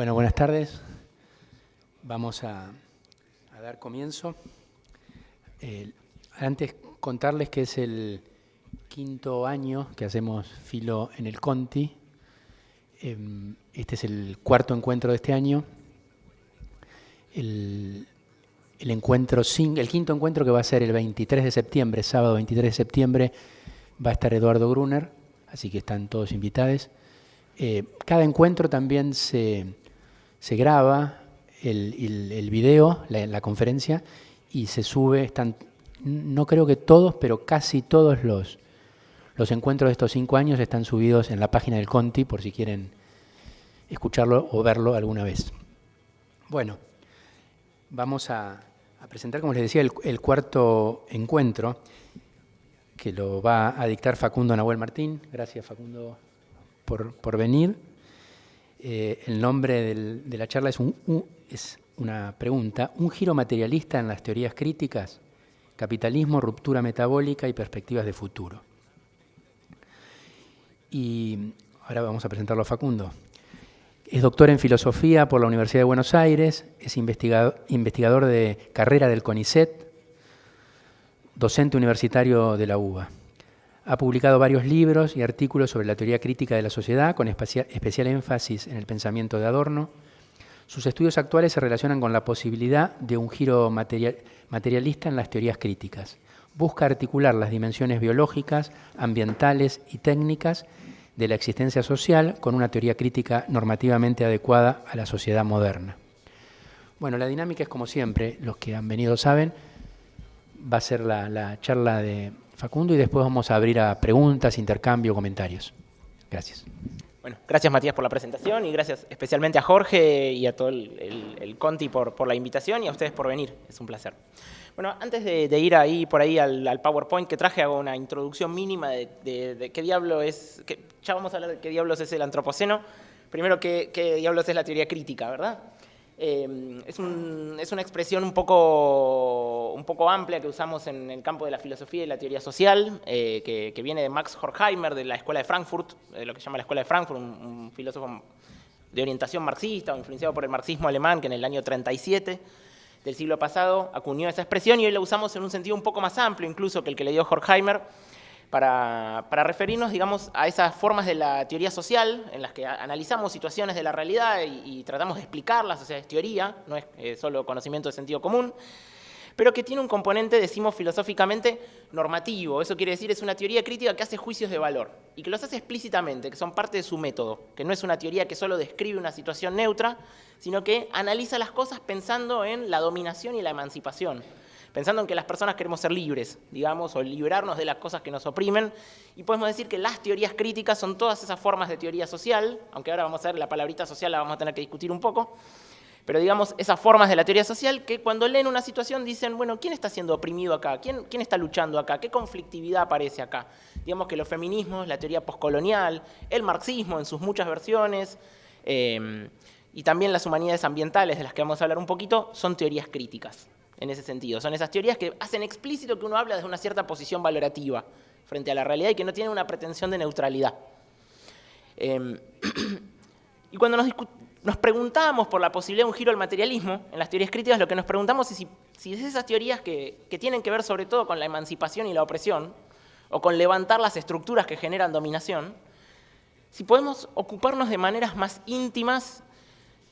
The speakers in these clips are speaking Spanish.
Bueno, buenas tardes. Vamos a dar comienzo. Antes contarles que es el quinto año que hacemos Filo en el Conti. Este es el cuarto encuentro de este año. El quinto encuentro, que va a ser el 23 de septiembre, sábado 23 de septiembre, va a estar Eduardo Gruner, así que están todos invitados. Cada encuentro también se graba el video, la conferencia, y se sube. No creo que todos, pero casi todos los encuentros de estos 5 años están subidos en la página del Conti, por si quieren escucharlo o verlo alguna vez. Bueno, vamos a presentar, como les decía, el cuarto encuentro, que lo va a dictar Facundo Nahuel Martín. Gracias, Facundo, por venir. El nombre de la charla es una pregunta: ¿un giro materialista en las teorías críticas? Capitalismo, ruptura metabólica y perspectivas de futuro. Y ahora vamos a presentarlo a Facundo. Es doctor en filosofía por la Universidad de Buenos Aires, es investigador de carrera del CONICET, docente universitario de la UBA. Ha publicado varios libros y artículos sobre la teoría crítica de la sociedad, con especial énfasis en el pensamiento de Adorno. Sus estudios actuales se relacionan con la posibilidad de un giro materialista en las teorías críticas. Busca articular las dimensiones biológicas, ambientales y técnicas de la existencia social con una teoría crítica normativamente adecuada a la sociedad moderna. Bueno, la dinámica es como siempre, los que han venido saben, va a ser la charla de Facundo y después vamos a abrir a preguntas, intercambio, comentarios. Gracias. Bueno, gracias Matías por la presentación y gracias especialmente a Jorge y a todo el Conti por la invitación y a ustedes por venir, es un placer. Bueno, antes de ir por ahí al PowerPoint que traje, hago una introducción mínima de qué diablo es, ya vamos a hablar de qué diablos es el antropoceno. Primero, qué diablos es la teoría crítica, ¿verdad? Es una expresión un poco amplia que usamos en el campo de la filosofía y la teoría social, que viene de Max Horkheimer, de la Escuela de Frankfurt, lo que se llama la Escuela de Frankfurt, un filósofo de orientación marxista, influenciado por el marxismo alemán, que en el año 37 del siglo pasado acuñó esa expresión, y hoy la usamos en un sentido un poco más amplio incluso que el que le dio Horkheimer, para referirnos, digamos, a esas formas de la teoría social en las que analizamos situaciones de la realidad y tratamos de explicarlas. O sea, es teoría, no es solo conocimiento de sentido común, pero que tiene un componente, decimos filosóficamente, normativo. Eso quiere decir, es una teoría crítica que hace juicios de valor y que los hace explícitamente, que son parte de su método, que no es una teoría que solo describe una situación neutra, sino que analiza las cosas pensando en la dominación y la emancipación, pensando en que las personas queremos ser libres, digamos, o liberarnos de las cosas que nos oprimen, y podemos decir que las teorías críticas son todas esas formas de teoría social, aunque ahora vamos a ver la palabrita social, la vamos a tener que discutir un poco, pero digamos, esas formas de la teoría social que cuando leen una situación dicen, bueno, ¿quién está siendo oprimido acá? ¿Quién está luchando acá? ¿Qué conflictividad aparece acá? Digamos que los feminismos, la teoría postcolonial, el marxismo en sus muchas versiones, y también las humanidades ambientales, de las que vamos a hablar un poquito, son teorías críticas. En ese sentido, son esas teorías que hacen explícito que uno habla desde una cierta posición valorativa frente a la realidad y que no tienen una pretensión de neutralidad. Y cuando nos preguntamos por la posibilidad de un giro al materialismo en las teorías críticas, lo que nos preguntamos es si es esas teorías que tienen que ver sobre todo con la emancipación y la opresión, o con levantar las estructuras que generan dominación, si podemos ocuparnos de maneras más íntimas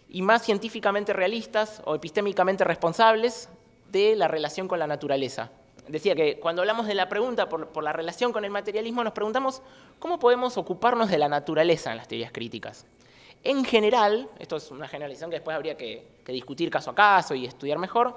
y más científicamente realistas o epistémicamente responsables de la relación con la naturaleza. Decía que cuando hablamos de la pregunta por la relación con el materialismo, nos preguntamos cómo podemos ocuparnos de la naturaleza en las teorías críticas. En general, esto es una generalización que después habría que discutir caso a caso y estudiar mejor,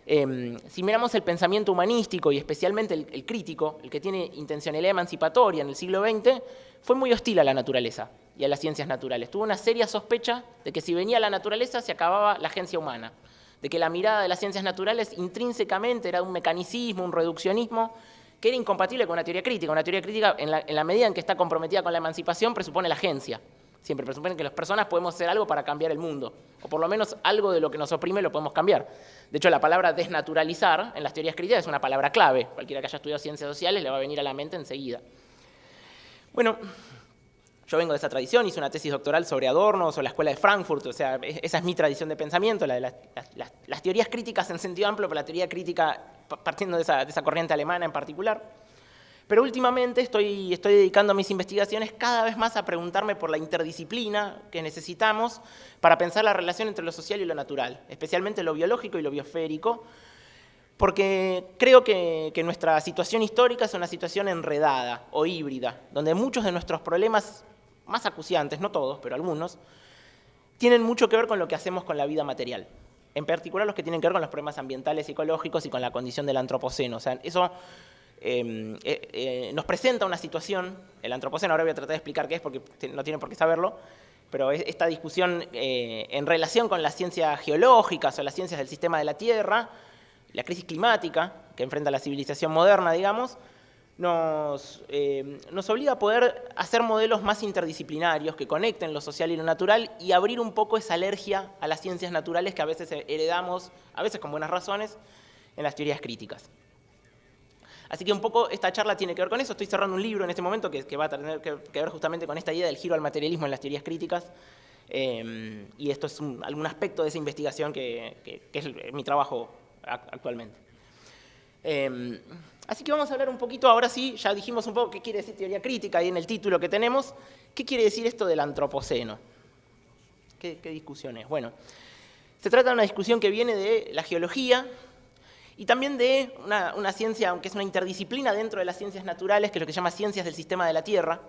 si miramos el pensamiento humanístico y especialmente el crítico, el que tiene intencionalidad emancipatoria en el siglo XX, fue muy hostil a la naturaleza y a las ciencias naturales. Tuvo una seria sospecha de que si venía la naturaleza se acababa la agencia humana, de que la mirada de las ciencias naturales intrínsecamente era un mecanicismo, un reduccionismo, que era incompatible con una teoría crítica. Una teoría crítica, en la medida en que está comprometida con la emancipación, presupone la agencia. Siempre presupone que las personas podemos hacer algo para cambiar el mundo, o por lo menos algo de lo que nos oprime lo podemos cambiar. De hecho, la palabra desnaturalizar en las teorías críticas es una palabra clave. Cualquiera que haya estudiado ciencias sociales le va a venir a la mente enseguida. Bueno, Yo vengo de esa tradición, hice una tesis doctoral sobre Adorno, sobre la Escuela de Frankfurt, o sea, esa es mi tradición de pensamiento, la de las teorías críticas en sentido amplio, pero la teoría crítica partiendo de esa corriente alemana en particular. Pero últimamente estoy dedicando mis investigaciones cada vez más a preguntarme por la interdisciplina que necesitamos para pensar la relación entre lo social y lo natural, especialmente lo biológico y lo biosférico, porque creo que nuestra situación histórica es una situación enredada o híbrida, donde muchos de nuestros problemas más acuciantes, no todos, pero algunos, tienen mucho que ver con lo que hacemos con la vida material. En particular los que tienen que ver con los problemas ambientales, ecológicos y con la condición del antropoceno. O sea, eso nos presenta una situación, el antropoceno, ahora voy a tratar de explicar qué es porque no tienen por qué saberlo, pero esta discusión en relación con las ciencias geológicas o las ciencias del sistema de la Tierra, la crisis climática que enfrenta la civilización moderna, digamos, nos obliga a poder hacer modelos más interdisciplinarios que conecten lo social y lo natural y abrir un poco esa alergia a las ciencias naturales que a veces heredamos, a veces con buenas razones, en las teorías críticas. Así que un poco esta charla tiene que ver con eso. Estoy cerrando un libro en este momento que va a tener que ver justamente con esta idea del giro al materialismo en las teorías críticas. Y esto es algún aspecto de esa investigación que es mi trabajo actualmente. Así que vamos a hablar un poquito, ahora sí, ya dijimos un poco qué quiere decir teoría crítica ahí en el título que tenemos. ¿Qué quiere decir esto del antropoceno? ¿Qué discusión es? Bueno, se trata de una discusión que viene de la geología y también de una ciencia, aunque es una interdisciplina dentro de las ciencias naturales, que es lo que se llama ciencias del sistema de la Tierra,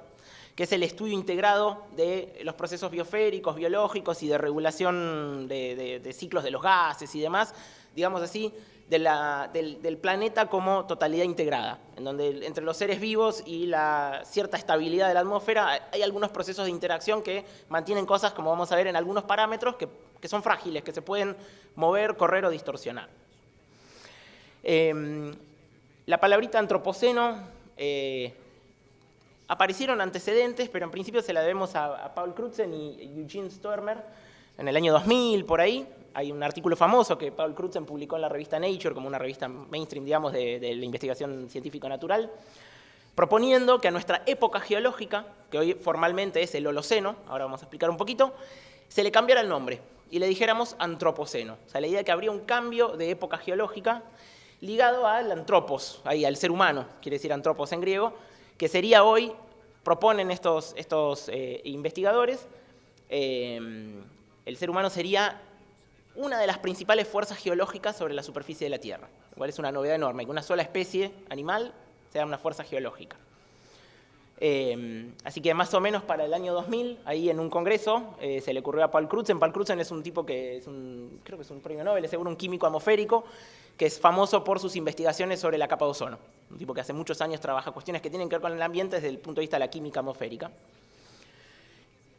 que es el estudio integrado de los procesos biosféricos, biológicos y de regulación de ciclos de los gases y demás, digamos así, del planeta como totalidad integrada, en donde entre los seres vivos y la cierta estabilidad de la atmósfera hay algunos procesos de interacción que mantienen cosas, como vamos a ver en algunos parámetros, que son frágiles, que se pueden mover, correr o distorsionar. La palabrita antropoceno, aparecieron antecedentes, pero en principio se la debemos a Paul Crutzen y Eugene Stoermer en el año 2000, por ahí. Hay un artículo famoso que Paul Crutzen publicó en la revista Nature, como una revista mainstream, digamos, de la investigación científico-natural, proponiendo que a nuestra época geológica, que hoy formalmente es el Holoceno, ahora vamos a explicar un poquito, se le cambiara el nombre y le dijéramos antropoceno. O sea, la idea de que habría un cambio de época geológica ligado al antropos, ahí al ser humano, quiere decir antropos en griego, que sería hoy, proponen estos investigadores, el ser humano sería una de las principales fuerzas geológicas sobre la superficie de la Tierra, lo cual es una novedad enorme, que una sola especie animal sea una fuerza geológica. Así que más o menos para el año 2000, ahí en un congreso, se le ocurrió a Paul Crutzen. Paul Crutzen es un tipo que creo que es un premio Nobel, es seguro un químico atmosférico, que es famoso por sus investigaciones sobre la capa de ozono. Un tipo que hace muchos años trabaja cuestiones que tienen que ver con el ambiente desde el punto de vista de la química atmosférica.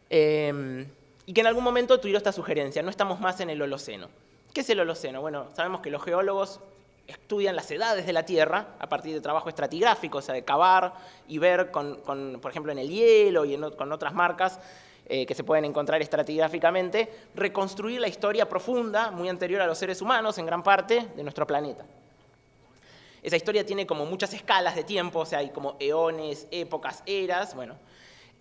Y que en algún momento tuvieron esta sugerencia, no estamos más en el Holoceno. ¿Qué es el Holoceno? Bueno, sabemos que los geólogos estudian las edades de la Tierra a partir de trabajo estratigráfico, o sea, de cavar y ver, por ejemplo, en el hielo y con otras marcas que se pueden encontrar estratigráficamente, reconstruir la historia profunda, muy anterior a los seres humanos, en gran parte, de nuestro planeta. Esa historia tiene como muchas escalas de tiempo, o sea, hay como eones, épocas, eras. Bueno,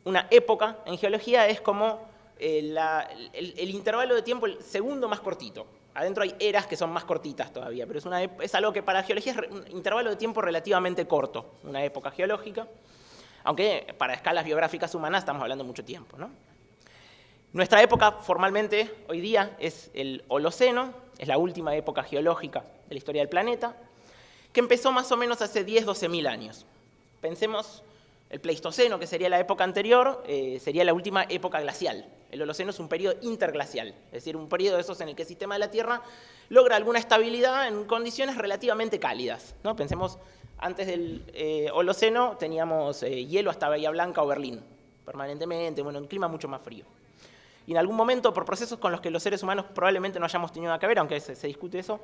una época en geología es como el intervalo de tiempo, el segundo más cortito. Adentro hay eras que son más cortitas todavía, pero es algo que para geología es un intervalo de tiempo relativamente corto, una época geológica, aunque para escalas biográficas humanas estamos hablando de mucho tiempo, ¿no? Nuestra época formalmente hoy día es el Holoceno, es la última época geológica de la historia del planeta, que empezó más o menos hace 10-12.000 años. Pensemos, el Pleistoceno, que sería la época anterior, sería la última época glacial. El Holoceno es un periodo interglacial, es decir, un periodo de esos en el que el sistema de la Tierra logra alguna estabilidad en condiciones relativamente cálidas, ¿no? Pensemos, antes del Holoceno teníamos hielo hasta Bahía Blanca o Berlín, permanentemente, bueno, un clima mucho más frío. Y en algún momento, por procesos con los que los seres humanos probablemente no hayamos tenido nada que ver, aunque se discute eso,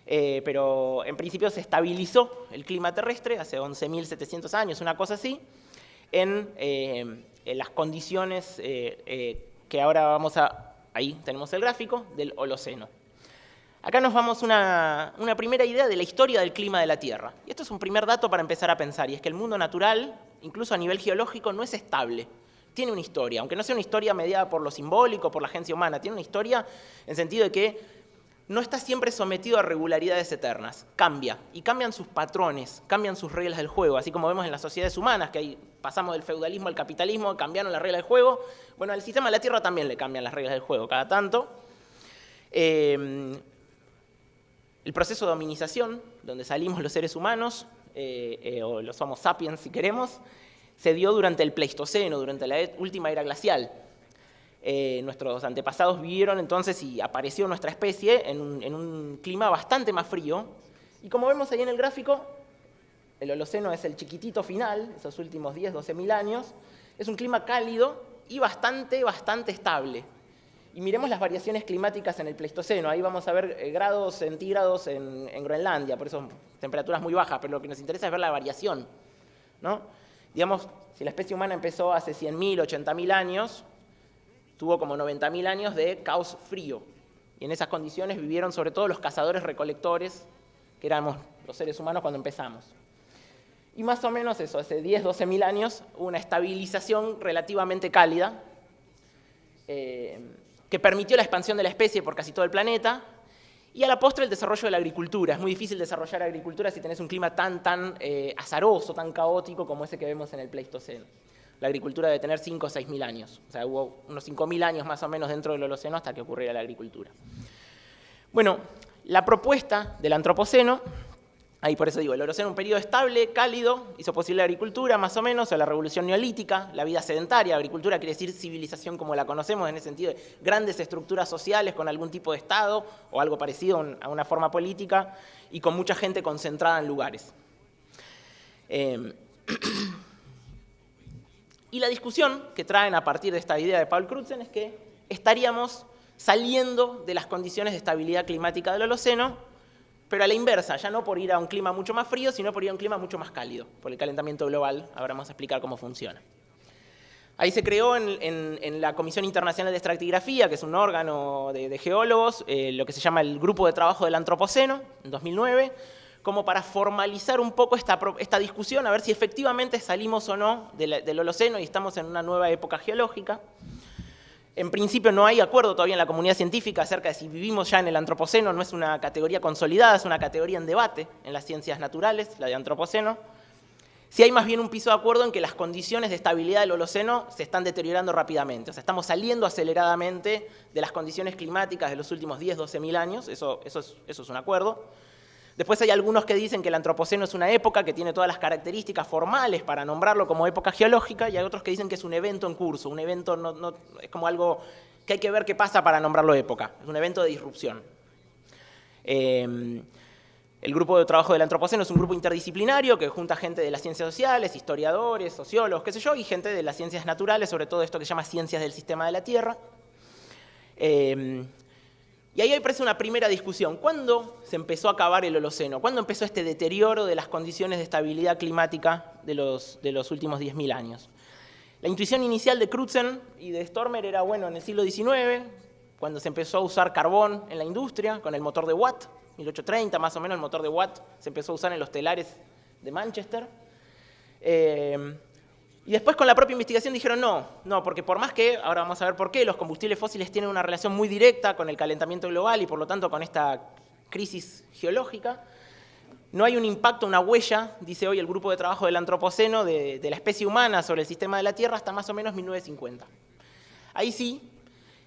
pero en principio se estabilizó el clima terrestre hace 11.700 años, una cosa así, en las condiciones que ahora vamos ahí tenemos el gráfico del Holoceno. Acá nos vamos una primera idea de la historia del clima de la Tierra. Y esto es un primer dato para empezar a pensar, y es que el mundo natural, incluso a nivel geológico, no es estable. tiene una historia, aunque no sea una historia mediada por lo simbólico, por la agencia humana, tiene una historia en el sentido de que no está siempre sometido a regularidades eternas, cambia, y cambian sus patrones, cambian sus reglas del juego, así como vemos en las sociedades humanas, que ahí pasamos del feudalismo al capitalismo, cambiaron las reglas del juego, bueno, al sistema de la Tierra también le cambian las reglas del juego cada tanto. El proceso de hominización, donde salimos los seres humanos, o los Homo sapiens si queremos, se dio durante el Pleistoceno, durante la última era glacial. Nuestros antepasados vivieron entonces y apareció nuestra especie en un clima bastante más frío. Y como vemos ahí en el gráfico, el Holoceno es el chiquitito final, esos últimos 10, 12 mil años. Es un clima cálido y bastante estable. Y miremos las variaciones climáticas en el Pleistoceno. Ahí vamos a ver grados centígrados en Groenlandia, por eso temperaturas muy bajas, pero lo que nos interesa es ver la variación, ¿no? Digamos, si la especie humana empezó hace 100.000, 80.000 años, tuvo como 90.000 años de caos frío. Y en esas condiciones vivieron sobre todo los cazadores-recolectores, que éramos los seres humanos cuando empezamos. Y más o menos eso, hace 10, 12.000 años, hubo una estabilización relativamente cálida, que permitió la expansión de la especie por casi todo el planeta, y a la postre el desarrollo de la agricultura. Es muy difícil desarrollar agricultura si tenés un clima tan azaroso, tan caótico como ese que vemos en el Pleistoceno. La agricultura debe tener 5 o 6.000 años. O sea, hubo unos 5.000 años más o menos dentro del Holoceno hasta que ocurriera la agricultura. Bueno, la propuesta del Antropoceno, ahí por eso digo, el Holoceno, un periodo estable, cálido, hizo posible la agricultura más o menos, o la revolución neolítica, la vida sedentaria. Agricultura quiere decir civilización como la conocemos, en el sentido de grandes estructuras sociales con algún tipo de Estado o algo parecido a una forma política y con mucha gente concentrada en lugares. Y la discusión que traen a partir de esta idea de Paul Crutzen es que estaríamos saliendo de las condiciones de estabilidad climática del Holoceno, pero a la inversa, ya no por ir a un clima mucho más frío, sino por ir a un clima mucho más cálido, por el calentamiento global. Ahora vamos a explicar cómo funciona. Ahí se creó en la Comisión Internacional de Estratigrafía, que es un órgano de geólogos, lo que se llama el Grupo de Trabajo del Antropoceno, en 2009, como para formalizar un poco esta discusión, a ver si efectivamente salimos o no del Holoceno y estamos en una nueva época geológica. En principio no hay acuerdo todavía en la comunidad científica acerca de si vivimos ya en el Antropoceno, no es una categoría consolidada, es una categoría en debate en las ciencias naturales, la de Antropoceno. Sí hay más bien un piso de acuerdo en que las condiciones de estabilidad del Holoceno se están deteriorando rápidamente, o sea, estamos saliendo aceleradamente de las condiciones climáticas de los últimos 10, 12.000 años, eso es un acuerdo. Después hay algunos que dicen que el Antropoceno es una época que tiene todas las características formales para nombrarlo como época geológica, y hay otros que dicen que es un evento en curso, un evento no es como algo que hay que ver qué pasa para nombrarlo época, es un evento de disrupción. El grupo de trabajo del Antropoceno es un grupo interdisciplinario que junta gente de las ciencias sociales, historiadores, sociólogos, qué sé yo, y gente de las ciencias naturales, sobre todo esto que se llama ciencias del sistema de la Tierra. Y ahí aparece una primera discusión. ¿Cuándo se empezó a acabar el Holoceno? ¿Cuándo empezó este deterioro de las condiciones de estabilidad climática de los últimos 10.000 años? La intuición inicial de Crutzen y de Stormer era, bueno, en el siglo XIX, cuando se empezó a usar carbón en la industria, con el motor de Watt, 1830 más o menos, el motor de Watt se empezó a usar en los telares de Manchester. Y después con la propia investigación dijeron no, porque por más que, ahora vamos a ver por qué, los combustibles fósiles tienen una relación muy directa con el calentamiento global y por lo tanto con esta crisis geológica, no hay un impacto, una huella, dice hoy el grupo de trabajo del Antropoceno, de la especie humana sobre el sistema de la Tierra hasta más o menos 1950. Ahí sí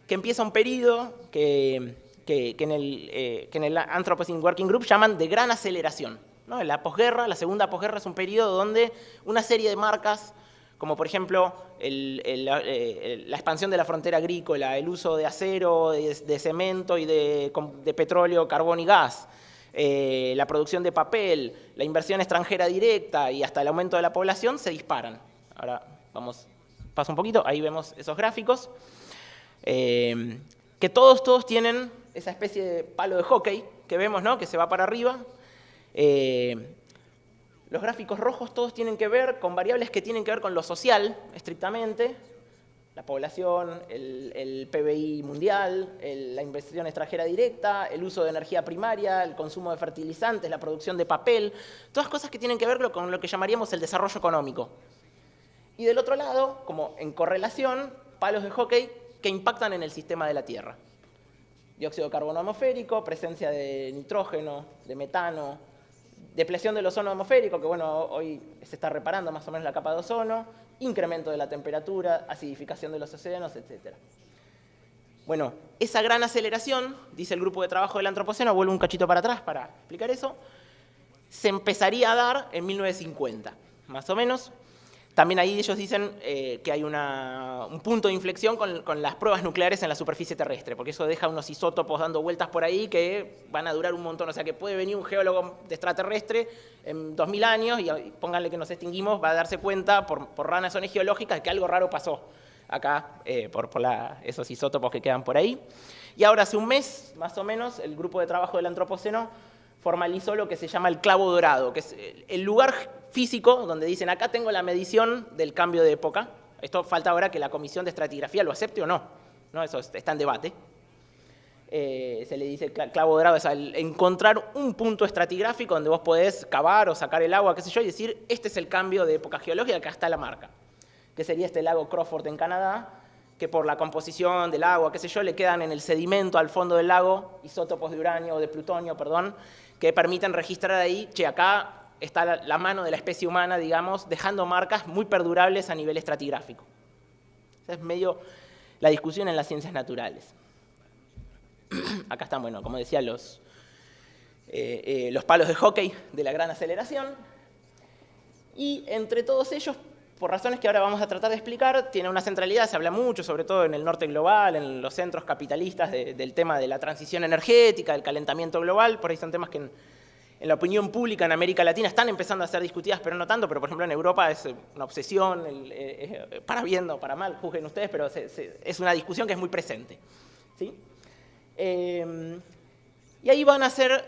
que empieza un periodo que en el Anthropocene Working Group llaman de gran aceleración, ¿no? La posguerra, la segunda posguerra es un periodo donde una serie de marcas, como por ejemplo la expansión de la frontera agrícola, el uso de acero, de cemento y de petróleo, carbón y gas, la producción de papel, la inversión extranjera directa y hasta el aumento de la población se disparan. Ahora paso un poquito, ahí vemos esos gráficos, que todos tienen esa especie de palo de hockey que vemos, ¿no? Que se va para arriba. Los gráficos rojos todos tienen que ver con variables que tienen que ver con lo social, estrictamente, la población, el PBI mundial, la inversión extranjera directa, el uso de energía primaria, el consumo de fertilizantes, la producción de papel, todas cosas que tienen que ver con lo que llamaríamos el desarrollo económico. Y del otro lado, como en correlación, palos de hockey que impactan en el sistema de la Tierra. Dióxido de carbono atmosférico, presencia de nitrógeno, de metano, depresión del ozono atmosférico, que bueno, hoy se está reparando más o menos la capa de ozono, incremento de la temperatura, acidificación de los océanos, etc. Bueno, esa gran aceleración, dice el grupo de trabajo del Antropoceno, vuelvo un cachito para atrás para explicar eso, se empezaría a dar en 1950, más o menos. También ahí ellos dicen que hay un punto de inflexión con las pruebas nucleares en la superficie terrestre, porque eso deja unos isótopos dando vueltas por ahí que van a durar un montón. O sea, que puede venir un geólogo de extraterrestre en 2000 años y pónganle que nos extinguimos, va a darse cuenta por razones geológicas de que algo raro pasó acá por esos isótopos que quedan por ahí. Y ahora hace un mes, más o menos, el grupo de trabajo del Antropoceno formalizó lo que se llama el clavo dorado, que es el lugar físico donde dicen, acá tengo la medición del cambio de época. Esto falta ahora que la Comisión de Estratigrafía lo acepte o no. ¿No? Eso está en debate. Se le dice clavo dorado, es encontrar un punto estratigráfico donde vos podés cavar o sacar el agua, qué sé yo, y decir, este es el cambio de época geológica, acá está la marca. Que sería este lago Crawford en Canadá, que por la composición del agua, qué sé yo, le quedan en el sedimento al fondo del lago isótopos de uranio o de plutonio, perdón, que permiten registrar ahí, che, acá está la mano de la especie humana, digamos, dejando marcas muy perdurables a nivel estratigráfico. Esa es medio la discusión en las ciencias naturales. Acá están, bueno, como decía, los palos de hockey de la gran aceleración. Y entre todos ellos, por razones que ahora vamos a tratar de explicar, tiene una centralidad, se habla mucho, sobre todo en el norte global, en los centros capitalistas, del tema de la transición energética, del calentamiento global. Por ahí son temas que en la opinión pública en América Latina están empezando a ser discutidas, pero no tanto. Pero, por ejemplo, en Europa es una obsesión, para bien o para mal, juzguen ustedes, pero es una discusión que es muy presente. ¿Sí? Y ahí van a ser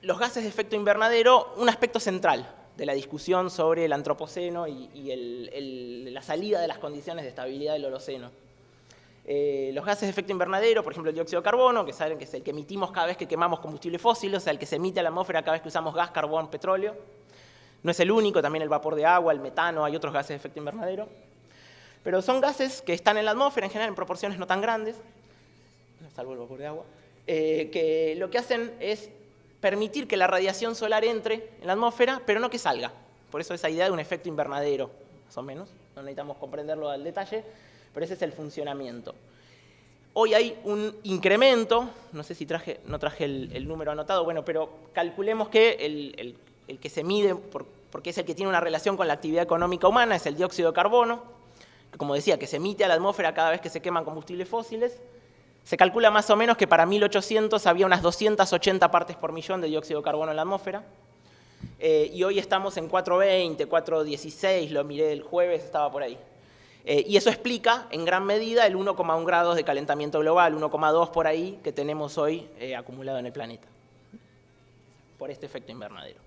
los gases de efecto invernadero un aspecto central de la discusión sobre el antropoceno y la salida de las condiciones de estabilidad del Holoceno. Los gases de efecto invernadero, por ejemplo el dióxido de carbono, que saben que es el que emitimos cada vez que quemamos combustibles fósiles, o sea, el que se emite a la atmósfera cada vez que usamos gas, carbón, petróleo. No es el único, también el vapor de agua, el metano, hay otros gases de efecto invernadero. Pero son gases que están en la atmósfera en general en proporciones no tan grandes, salvo el vapor de agua, que lo que hacen es permitir que la radiación solar entre en la atmósfera, pero no que salga. Por eso esa idea de un efecto invernadero, más o menos. No necesitamos comprenderlo al detalle, pero ese es el funcionamiento. Hoy hay un incremento, no sé si no traje el número anotado, bueno, pero calculemos que el que se mide, porque es el que tiene una relación con la actividad económica humana, es el dióxido de carbono, que como decía, que se emite a la atmósfera cada vez que se queman combustibles fósiles. Se calcula más o menos que para 1800 había unas 280 partes por millón de dióxido de carbono en la atmósfera. Y hoy estamos en 420, 416, lo miré el jueves, estaba por ahí. Y eso explica en gran medida el 1,1 grados de calentamiento global, 1,2 por ahí, que tenemos hoy acumulado en el planeta, por este efecto invernadero.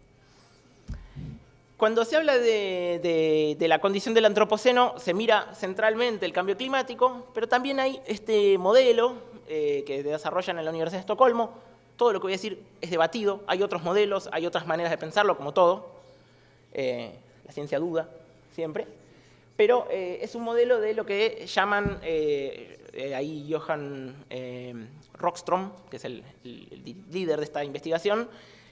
Cuando se habla de la condición del antropoceno, se mira centralmente el cambio climático, pero también hay este modelo que desarrollan en la Universidad de Estocolmo. Todo lo que voy a decir es debatido, hay otros modelos, hay otras maneras de pensarlo, como todo. La ciencia duda siempre. Pero es un modelo de lo que llaman, ahí Johan Rockström, que es el líder de esta investigación,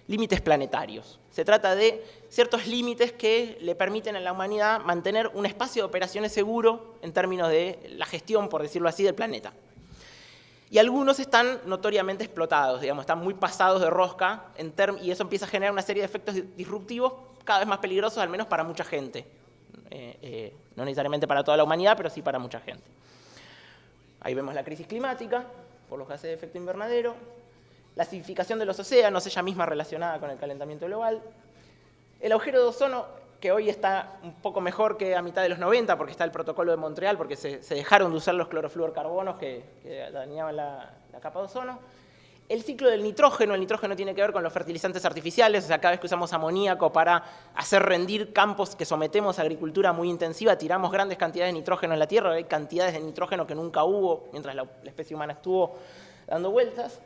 límites planetarios. Se trata de ciertos límites que le permiten a la humanidad mantener un espacio de operaciones seguro en términos de la gestión, por decirlo así, del planeta. Y algunos están notoriamente explotados, digamos, están muy pasados de rosca, y eso empieza a generar una serie de efectos disruptivos cada vez más peligrosos, al menos para mucha gente. No necesariamente para toda la humanidad, pero sí para mucha gente. Ahí vemos la crisis climática, por los gases de efecto invernadero, la acidificación de los océanos, ella misma relacionada con el calentamiento global, el agujero de ozono, que hoy está un poco mejor que a mitad de los 90, porque está el protocolo de Montreal, porque se dejaron de usar los clorofluorcarbonos que dañaban la capa de ozono. El ciclo del nitrógeno, el nitrógeno tiene que ver con los fertilizantes artificiales, o sea, cada vez que usamos amoníaco para hacer rendir campos que sometemos a agricultura muy intensiva, tiramos grandes cantidades de nitrógeno en la tierra, hay cantidades de nitrógeno que nunca hubo mientras la especie humana estuvo dando vueltas.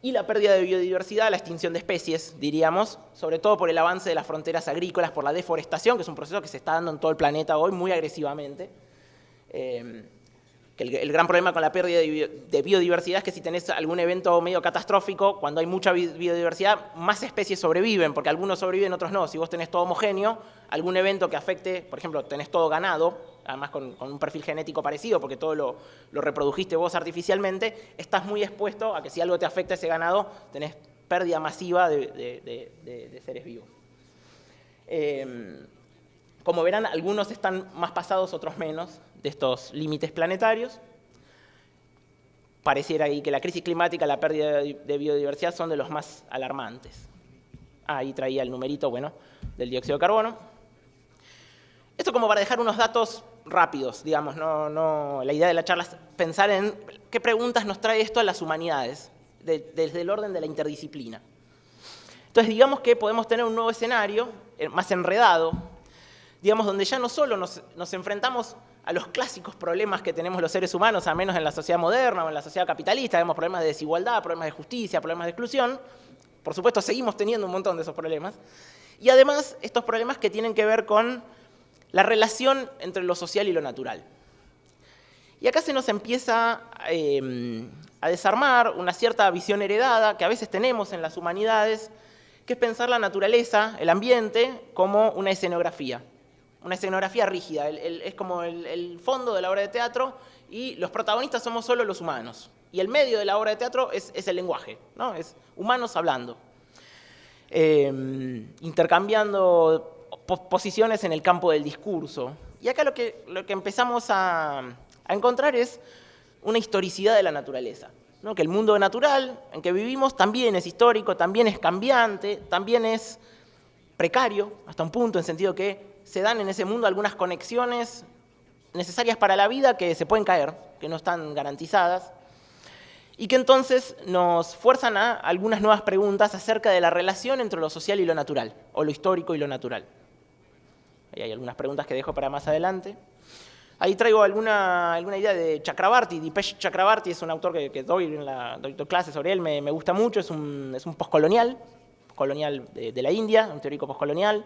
y la pérdida de biodiversidad, la extinción de especies, diríamos, sobre todo por el avance de las fronteras agrícolas, por la deforestación, que es un proceso que se está dando en todo el planeta hoy muy agresivamente. Que el gran problema con la pérdida de biodiversidad es que si tenés algún evento medio catastrófico, cuando hay mucha biodiversidad, más especies sobreviven, porque algunos sobreviven, otros no. Si vos tenés todo homogéneo, algún evento que afecte, por ejemplo, tenés todo ganado, además con un perfil genético parecido, porque todo lo reprodujiste vos artificialmente, estás muy expuesto a que si algo te afecta a ese ganado, tenés pérdida masiva de seres vivos. Como verán, algunos están más pasados, otros menos, de estos límites planetarios. Pareciera ahí que la crisis climática, la pérdida de biodiversidad son de los más alarmantes. Ahí traía el numerito, bueno, del dióxido de carbono. Esto como para dejar unos datos rápidos, digamos, la idea de la charla es pensar en qué preguntas nos trae esto a las humanidades, desde el orden de la interdisciplina. Entonces, digamos que podemos tener un nuevo escenario, más enredado, digamos, donde ya no solo nos enfrentamos a los clásicos problemas que tenemos los seres humanos, al menos en la sociedad moderna o en la sociedad capitalista, vemos problemas de desigualdad, problemas de justicia, problemas de exclusión. Por supuesto, seguimos teniendo un montón de esos problemas. Y además, estos problemas que tienen que ver con la relación entre lo social y lo natural. Y acá se nos empieza a desarmar una cierta visión heredada que a veces tenemos en las humanidades, que es pensar la naturaleza, el ambiente, como una escenografía rígida. Es como el fondo de la obra de teatro y los protagonistas somos solo los humanos. Y el medio de la obra de teatro es el lenguaje, ¿no? Es humanos hablando, intercambiando posiciones en el campo del discurso. Y acá lo que empezamos a encontrar es una historicidad de la naturaleza, ¿no? Que el mundo natural en que vivimos también es histórico, también es cambiante, también es precario, hasta un punto, en sentido que se dan en ese mundo algunas conexiones necesarias para la vida que se pueden caer, que no están garantizadas, y que entonces nos fuerzan a algunas nuevas preguntas acerca de la relación entre lo social y lo natural, o lo histórico y lo natural. Ahí hay algunas preguntas que dejo para más adelante. Ahí traigo alguna idea de Chakrabarty. Dipesh Chakrabarty es un autor que doy clases sobre él, me gusta mucho, es un postcolonial de la India, un teórico postcolonial,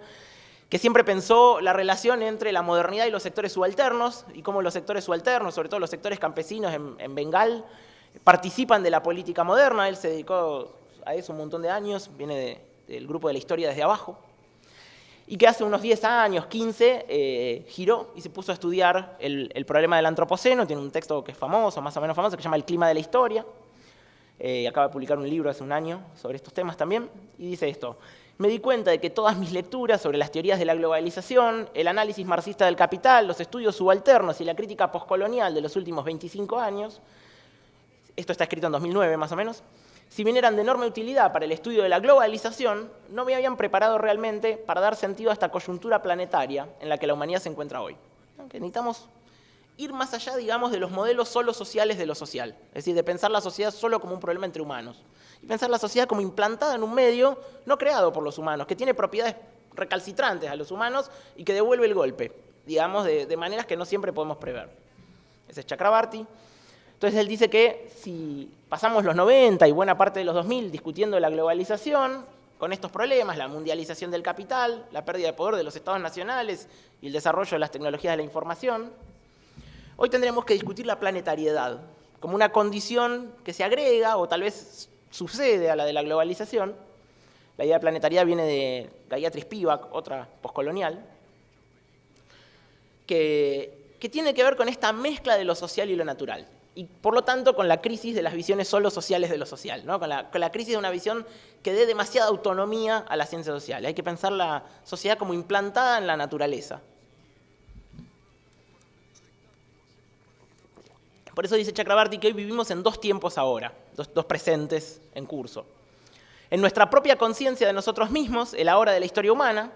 que siempre pensó la relación entre la modernidad y los sectores subalternos, y cómo los sectores subalternos, sobre todo los sectores campesinos en Bengal, participan de la política moderna. Él se dedicó a eso un montón de años, viene del grupo de la historia desde abajo, y que hace unos 10 años, 15, giró y se puso a estudiar el problema del antropoceno. Tiene un texto que es famoso, más o menos famoso, que se llama El clima de la historia. Acaba de publicar un libro hace un año sobre estos temas también, y dice esto: me di cuenta de que todas mis lecturas sobre las teorías de la globalización, el análisis marxista del capital, los estudios subalternos y la crítica postcolonial de los últimos 25 años, esto está escrito en 2009 más o menos, si bien eran de enorme utilidad para el estudio de la globalización, no me habían preparado realmente para dar sentido a esta coyuntura planetaria en la que la humanidad se encuentra hoy. Que necesitamos ir más allá, digamos, de los modelos solo sociales de lo social, es decir, de pensar la sociedad solo como un problema entre humanos, y pensar la sociedad como implantada en un medio no creado por los humanos, que tiene propiedades recalcitrantes a los humanos y que devuelve el golpe, digamos, de maneras que no siempre podemos prever. Ese es Chakrabarty. Entonces él dice que si pasamos los 90 y buena parte de los 2000 discutiendo la globalización, con estos problemas, la mundialización del capital, la pérdida de poder de los estados nacionales y el desarrollo de las tecnologías de la información, hoy tendremos que discutir la planetariedad como una condición que se agrega o tal vez sucede a la de la globalización. La idea de planetariedad viene de Gayatri Spivak, otra postcolonial, que tiene que ver con esta mezcla de lo social y lo natural. Y por lo tanto con la crisis de las visiones solo sociales de lo social, ¿no? con la crisis de una visión que dé demasiada autonomía a las ciencias sociales. Hay que pensar la sociedad como implantada en la naturaleza. Por eso dice Chakrabarty que hoy vivimos en dos tiempos ahora, dos presentes en curso. En nuestra propia conciencia de nosotros mismos, el ahora de la historia humana,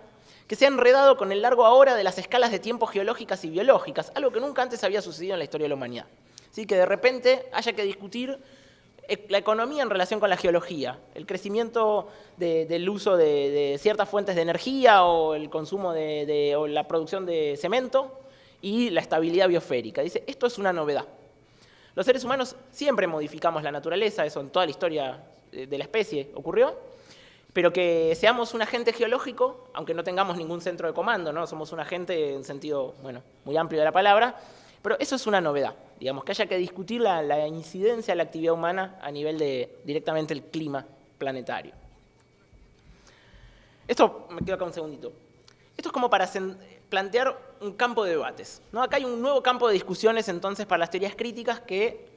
que se ha enredado con el largo ahora de las escalas de tiempo geológicas y biológicas, algo que nunca antes había sucedido en la historia de la humanidad. ¿Sí? Que de repente haya que discutir la economía en relación con la geología, el crecimiento del uso de ciertas fuentes de energía o el consumo o la producción de cemento y la estabilidad biosférica. Dice, esto es una novedad. Los seres humanos siempre modificamos la naturaleza, eso en toda la historia de la especie ocurrió, pero que seamos un agente geológico, aunque no tengamos ningún centro de comando, ¿no? Somos un agente en sentido, bueno, muy amplio de la palabra, pero eso es una novedad, digamos, que haya que discutir la incidencia de la actividad humana a nivel de directamente el clima planetario. Esto, me quedo acá un segundito. Esto es como para plantear un campo de debates, ¿no? Acá hay un nuevo campo de discusiones entonces para las teorías críticas que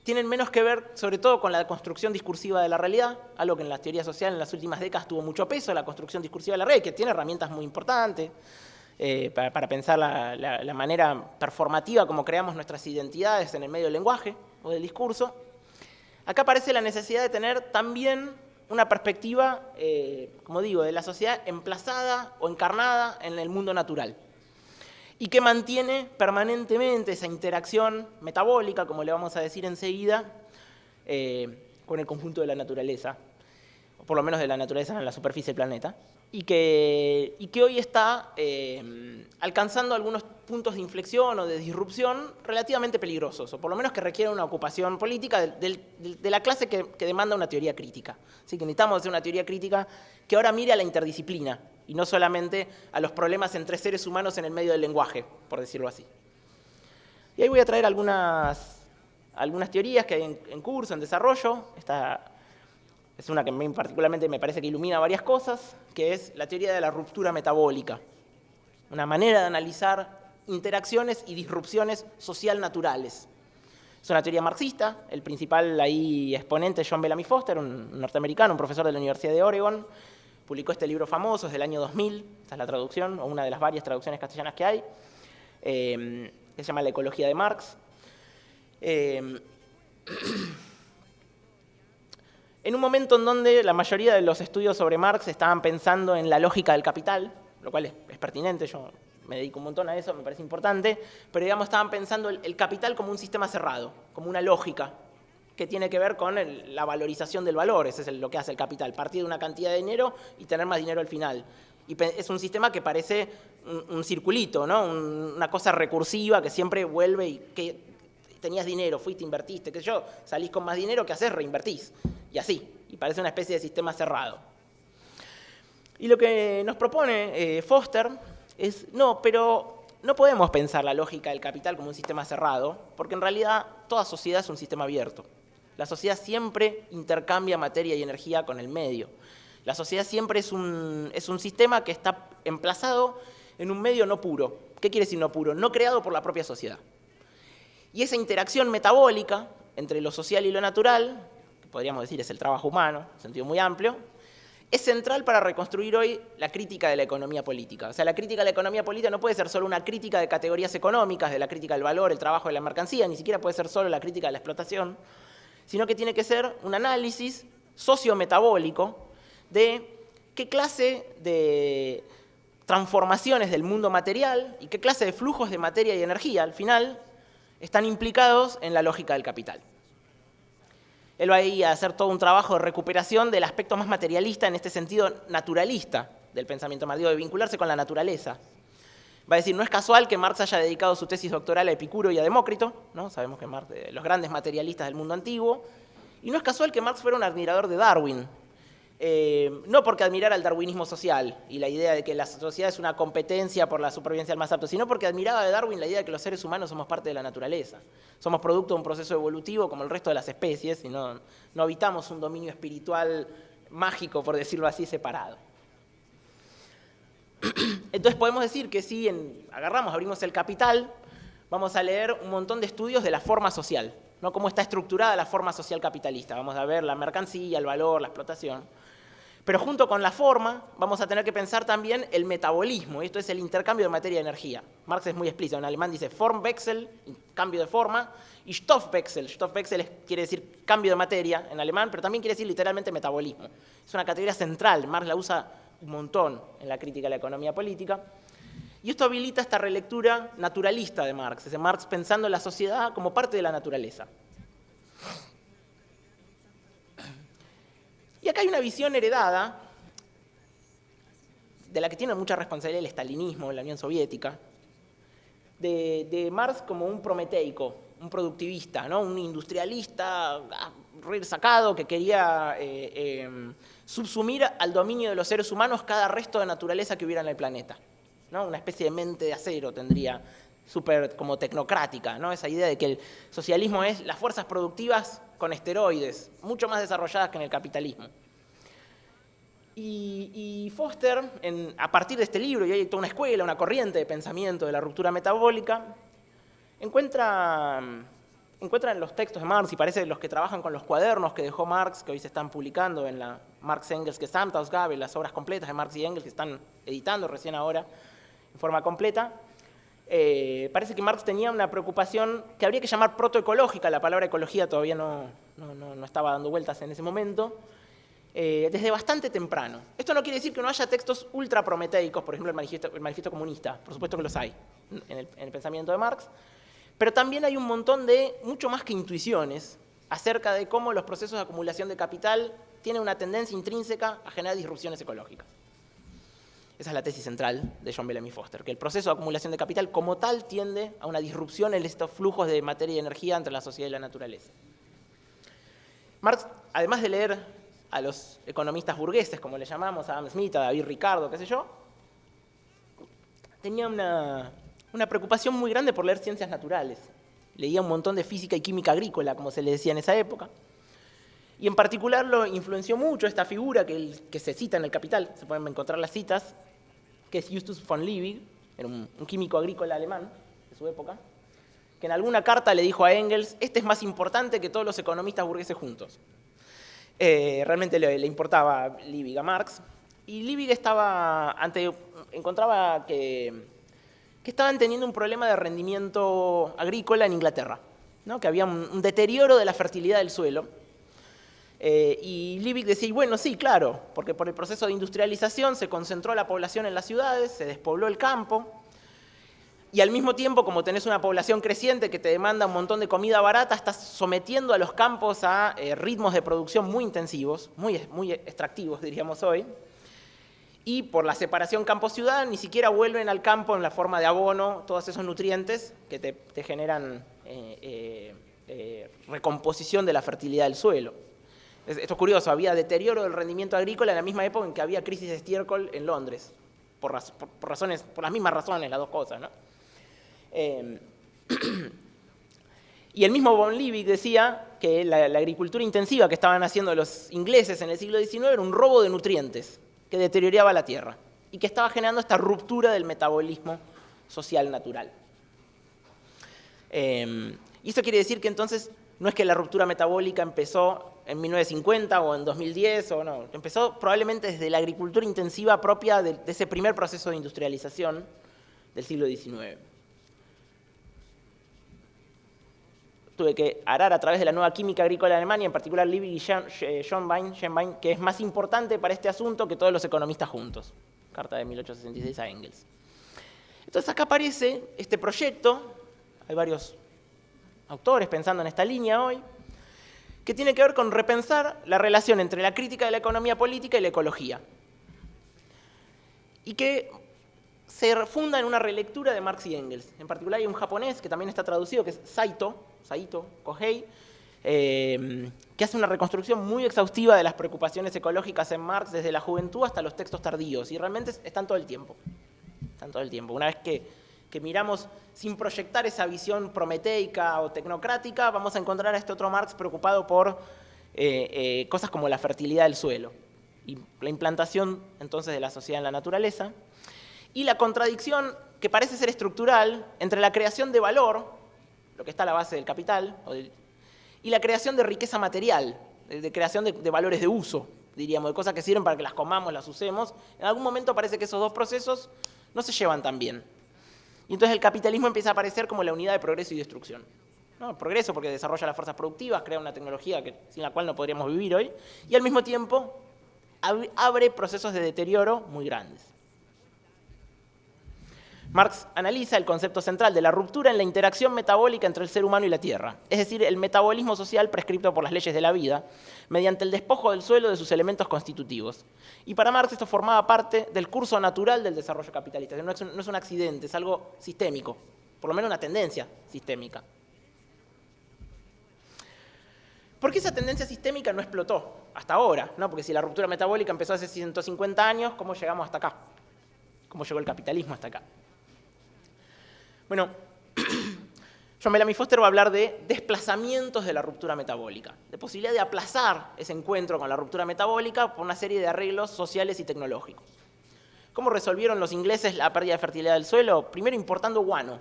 tienen menos que ver sobre todo con la construcción discursiva de la realidad, algo que en la teoría social en las últimas décadas tuvo mucho peso, la construcción discursiva de la realidad, que tiene herramientas muy importantes para pensar la manera performativa como creamos nuestras identidades en el medio del lenguaje o del discurso. Acá aparece la necesidad de tener también una perspectiva, como digo, de la sociedad emplazada o encarnada en el mundo natural y que mantiene permanentemente esa interacción metabólica, como le vamos a decir enseguida, con el conjunto de la naturaleza, o por lo menos de la naturaleza en la superficie del planeta, y que hoy está alcanzando algunos puntos de inflexión o de disrupción relativamente peligrosos, o por lo menos que requieren una ocupación política de la clase que demanda una teoría crítica. Así que necesitamos hacer una teoría crítica que ahora mire a la interdisciplina, y no solamente a los problemas entre seres humanos en el medio del lenguaje, por decirlo así. Y ahí voy a traer algunas teorías que hay en curso, en desarrollo. Esta es una que particularmente me parece que ilumina varias cosas, que es la teoría de la ruptura metabólica. Una manera de analizar interacciones y disrupciones social-naturales. Es una teoría marxista, el principal ahí exponente es John Bellamy Foster, un norteamericano, un profesor de la Universidad de Oregon. Publicó este libro famoso, es del año 2000, esta es la traducción, o una de las varias traducciones castellanas que hay, que se llama La ecología de Marx. En un momento en donde la mayoría de los estudios sobre Marx estaban pensando en la lógica del capital, lo cual es pertinente, yo me dedico un montón a eso, me parece importante, pero digamos estaban pensando el capital como un sistema cerrado, como una lógica, que tiene que ver con la valorización del valor, ese es lo que hace el capital, partir de una cantidad de dinero y tener más dinero al final. Y es un sistema que parece un circulito, ¿no? Una cosa recursiva que siempre vuelve y que tenías dinero, fuiste, invertiste, qué sé yo, salís con más dinero, ¿qué haces? Reinvertís. Y así, y parece una especie de sistema cerrado. Y lo que nos propone Foster es, no, pero no podemos pensar la lógica del capital como un sistema cerrado, porque en realidad toda sociedad es un sistema abierto. La sociedad siempre intercambia materia y energía con el medio. La sociedad siempre es un sistema que está emplazado en un medio no puro. ¿Qué quiere decir no puro? No creado por la propia sociedad. Y esa interacción metabólica entre lo social y lo natural, que podríamos decir es el trabajo humano, en sentido muy amplio, es central para reconstruir hoy la crítica de la economía política. O sea, la crítica de la economía política no puede ser solo una crítica de categorías económicas, de la crítica del valor, el trabajo de la mercancía, ni siquiera puede ser solo la crítica de la explotación, sino que tiene que ser un análisis sociometabólico de qué clase de transformaciones del mundo material y qué clase de flujos de materia y energía, al final, están implicados en la lógica del capital. Él va a ir a hacer todo un trabajo de recuperación del aspecto más materialista, en este sentido naturalista del pensamiento marxista, de vincularse con la naturaleza. Va a decir, no es casual que Marx haya dedicado su tesis doctoral a Epicuro y a Demócrito, ¿no? Sabemos que Marx, los grandes materialistas del mundo antiguo, y no es casual que Marx fuera un admirador de Darwin, no porque admirara el darwinismo social y la idea de que la sociedad es una competencia por la supervivencia del más apto, sino porque admiraba de Darwin la idea de que los seres humanos somos parte de la naturaleza. Somos producto de un proceso evolutivo como el resto de las especies y no habitamos un dominio espiritual mágico, por decirlo así, separado. Entonces podemos decir que si abrimos el Capital, vamos a leer un montón de estudios de la forma social, ¿no? Cómo está estructurada la forma social capitalista. Vamos a ver la mercancía, el valor, la explotación. Pero junto con la forma, vamos a tener que pensar también el metabolismo, y esto es el intercambio de materia y energía. Marx es muy explícito, en alemán dice Formwechsel, cambio de forma, y Stoffwechsel. Stoffwechsel quiere decir cambio de materia en alemán, pero también quiere decir literalmente metabolismo. Es una categoría central, Marx la usa un montón en la crítica de la economía política. Y esto habilita esta relectura naturalista de Marx, es decir, Marx pensando en la sociedad como parte de la naturaleza. Y acá hay una visión heredada, de la que tiene mucha responsabilidad el estalinismo, la Unión Soviética, de Marx como un prometeico, un productivista, ¿no? Un industrialista sacado que quería subsumir al dominio de los seres humanos cada resto de naturaleza que hubiera en el planeta, ¿no? Una especie de mente de acero tendría, súper como tecnocrática, ¿no? Esa idea de que el socialismo es las fuerzas productivas con esteroides, mucho más desarrolladas que en el capitalismo. Y Foster, a partir de este libro, y hay toda una escuela, una corriente de pensamiento de la ruptura metabólica, encuentra en los textos de Marx, y parece los que trabajan con los cuadernos que dejó Marx, que hoy se están publicando en la Marx Engels Gesamtausgabe, las obras completas de Marx y Engels, que están editando recién ahora en forma completa. Parece que Marx tenía una preocupación que habría que llamar protoecológica, la palabra ecología todavía no estaba dando vueltas en ese momento, desde bastante temprano. Esto no quiere decir que no haya textos ultra prometeicos, por ejemplo el manifiesto comunista, por supuesto que los hay en el pensamiento de Marx, pero también hay un montón de, mucho más que intuiciones, acerca de cómo los procesos de acumulación de capital tienen una tendencia intrínseca a generar disrupciones ecológicas. Esa es la tesis central de John Bellamy Foster, que el proceso de acumulación de capital como tal tiende a una disrupción en estos flujos de materia y energía entre la sociedad y la naturaleza. Marx, además de leer a los economistas burgueses, como le llamamos, a Adam Smith, a David Ricardo, qué sé yo, tenía una preocupación muy grande por leer ciencias naturales. Leía un montón de física y química agrícola, como se le decía en esa época. Y en particular lo influenció mucho esta figura que se cita en el Capital, se pueden encontrar las citas, que es Justus von Liebig, era un químico agrícola alemán de su época, que en alguna carta le dijo a Engels, este es más importante que todos los economistas burgueses juntos. Realmente le importaba Liebig a Marx, y Liebig encontraba que estaban teniendo un problema de rendimiento agrícola en Inglaterra, ¿no? Que había un deterioro de la fertilidad del suelo. Y Liebig decía, y bueno, sí, claro, porque por el proceso de industrialización se concentró la población en las ciudades, se despobló el campo, y al mismo tiempo, como tenés una población creciente que te demanda un montón de comida barata, estás sometiendo a los campos a ritmos de producción muy intensivos, muy extractivos, diríamos hoy, y por la separación campo-ciudad ni siquiera vuelven al campo en la forma de abono todos esos nutrientes que te generan recomposición de la fertilidad del suelo. Esto es curioso, había deterioro del rendimiento agrícola en la misma época en que había crisis de estiércol en Londres, por las mismas razones, las dos cosas, ¿no? Y el mismo von Liebig decía que la agricultura intensiva que estaban haciendo los ingleses en el siglo XIX era un robo de nutrientes que deterioraba la tierra y que estaba generando esta ruptura del metabolismo social natural. Y eso quiere decir que entonces no es que la ruptura metabólica empezó en 1950 o en 2010, o no, empezó probablemente desde la agricultura intensiva propia de ese primer proceso de industrialización del siglo XIX. Tuve que arar a través de la nueva química agrícola de Alemania, en particular Liebig y Schoenbein, que es más importante para este asunto que todos los economistas juntos. Carta de 1866 a Engels. Entonces acá aparece este proyecto, hay varios autores pensando en esta línea hoy, que tiene que ver con repensar la relación entre la crítica de la economía política y la ecología. Y que se funda en una relectura de Marx y Engels. En particular hay un japonés que también está traducido, que es Saito Kohei, que hace una reconstrucción muy exhaustiva de las preocupaciones ecológicas en Marx desde la juventud hasta los textos tardíos, y realmente están todo el tiempo. Una vez que miramos sin proyectar esa visión prometeica o tecnocrática, vamos a encontrar a este otro Marx preocupado por cosas como la fertilidad del suelo y la implantación entonces de la sociedad en la naturaleza, y la contradicción que parece ser estructural entre la creación de valor, lo que está a la base del capital, y la creación de riqueza material, de creación de valores de uso, diríamos, de cosas que sirven para que las comamos, las usemos. En algún momento parece que esos dos procesos no se llevan tan bien. Y entonces el capitalismo empieza a aparecer como la unidad de progreso y destrucción. ¿No? Progreso porque desarrolla las fuerzas productivas, crea una tecnología sin la cual no podríamos vivir hoy, y al mismo tiempo abre procesos de deterioro muy grandes. Marx analiza el concepto central de la ruptura en la interacción metabólica entre el ser humano y la tierra, es decir, el metabolismo social prescripto por las leyes de la vida, mediante el despojo del suelo de sus elementos constitutivos. Y para Marx esto formaba parte del curso natural del desarrollo capitalista, no es un accidente, es algo sistémico, por lo menos una tendencia sistémica. ¿Por qué esa tendencia sistémica no explotó hasta ahora? ¿No? Porque si la ruptura metabólica empezó hace 150 años, ¿cómo llegamos hasta acá? ¿Cómo llegó el capitalismo hasta acá? Bueno, John Bellamy Foster va a hablar de desplazamientos de la ruptura metabólica, de posibilidad de aplazar ese encuentro con la ruptura metabólica por una serie de arreglos sociales y tecnológicos. ¿Cómo resolvieron los ingleses la pérdida de fertilidad del suelo? Primero importando guano.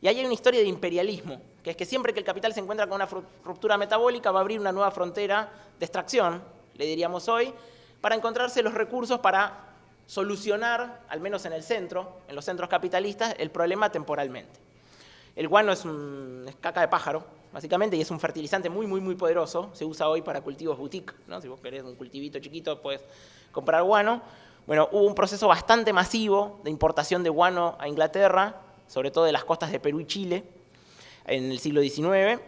Y ahí hay una historia de imperialismo, que es que siempre que el capital se encuentra con una ruptura metabólica va a abrir una nueva frontera de extracción, le diríamos hoy, para encontrarse los recursos para solucionar, al menos en el centro, en los centros capitalistas, el problema temporalmente. El guano es caca de pájaro, básicamente, y es un fertilizante muy, muy, muy poderoso. Se usa hoy para cultivos boutique, ¿no? Si vos querés un cultivito chiquito, puedes comprar guano. Bueno, hubo un proceso bastante masivo de importación de guano a Inglaterra, sobre todo de las costas de Perú y Chile, en el siglo XIX.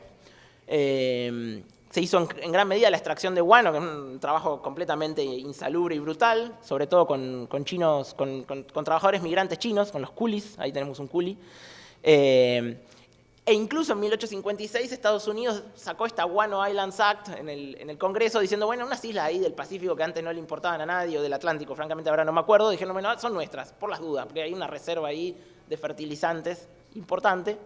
Se hizo en gran medida la extracción de guano, que es un trabajo completamente insalubre y brutal, sobre todo con chinos, con trabajadores migrantes chinos, con los coolies, ahí tenemos un coolie. E incluso en 1856 Estados Unidos sacó esta Guano Islands Act en el Congreso diciendo, bueno, unas islas ahí del Pacífico que antes no le importaban a nadie, o del Atlántico, francamente ahora no me acuerdo, dijeron, bueno, son nuestras, por las dudas, porque hay una reserva ahí de fertilizantes importante.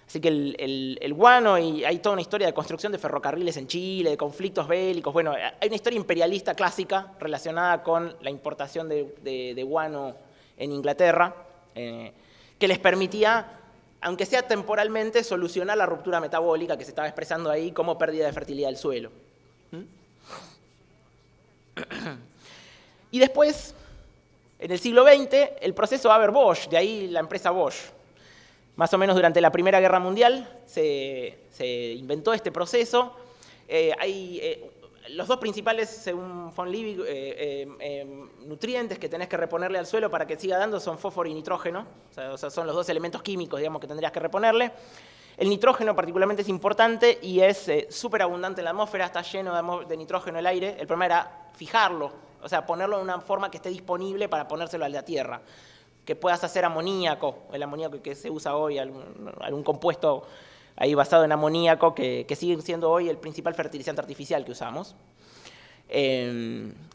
Así que el guano, y hay toda una historia de construcción de ferrocarriles en Chile, de conflictos bélicos. Bueno, hay una historia imperialista clásica relacionada con la importación de guano en Inglaterra, que les permitía, aunque sea temporalmente, solucionar la ruptura metabólica que se estaba expresando ahí como pérdida de fertilidad del suelo. Y después, en el siglo XX, el proceso Haber-Bosch, de ahí la empresa Bosch. Más o menos durante la Primera Guerra Mundial se inventó este proceso. Los dos principales, según von Liebig, nutrientes que tenés que reponerle al suelo para que siga dando son fósforo y nitrógeno. O sea, son los dos elementos químicos, digamos, que tendrías que reponerle. El nitrógeno particularmente es importante y es súper abundante en la atmósfera, está lleno de nitrógeno el aire. El problema era fijarlo, o sea, ponerlo en una forma que esté disponible para ponérselo a la tierra. Que puedas hacer amoníaco, el amoníaco que se usa hoy, algún compuesto ahí basado en amoníaco, que sigue siendo hoy el principal fertilizante artificial que usamos.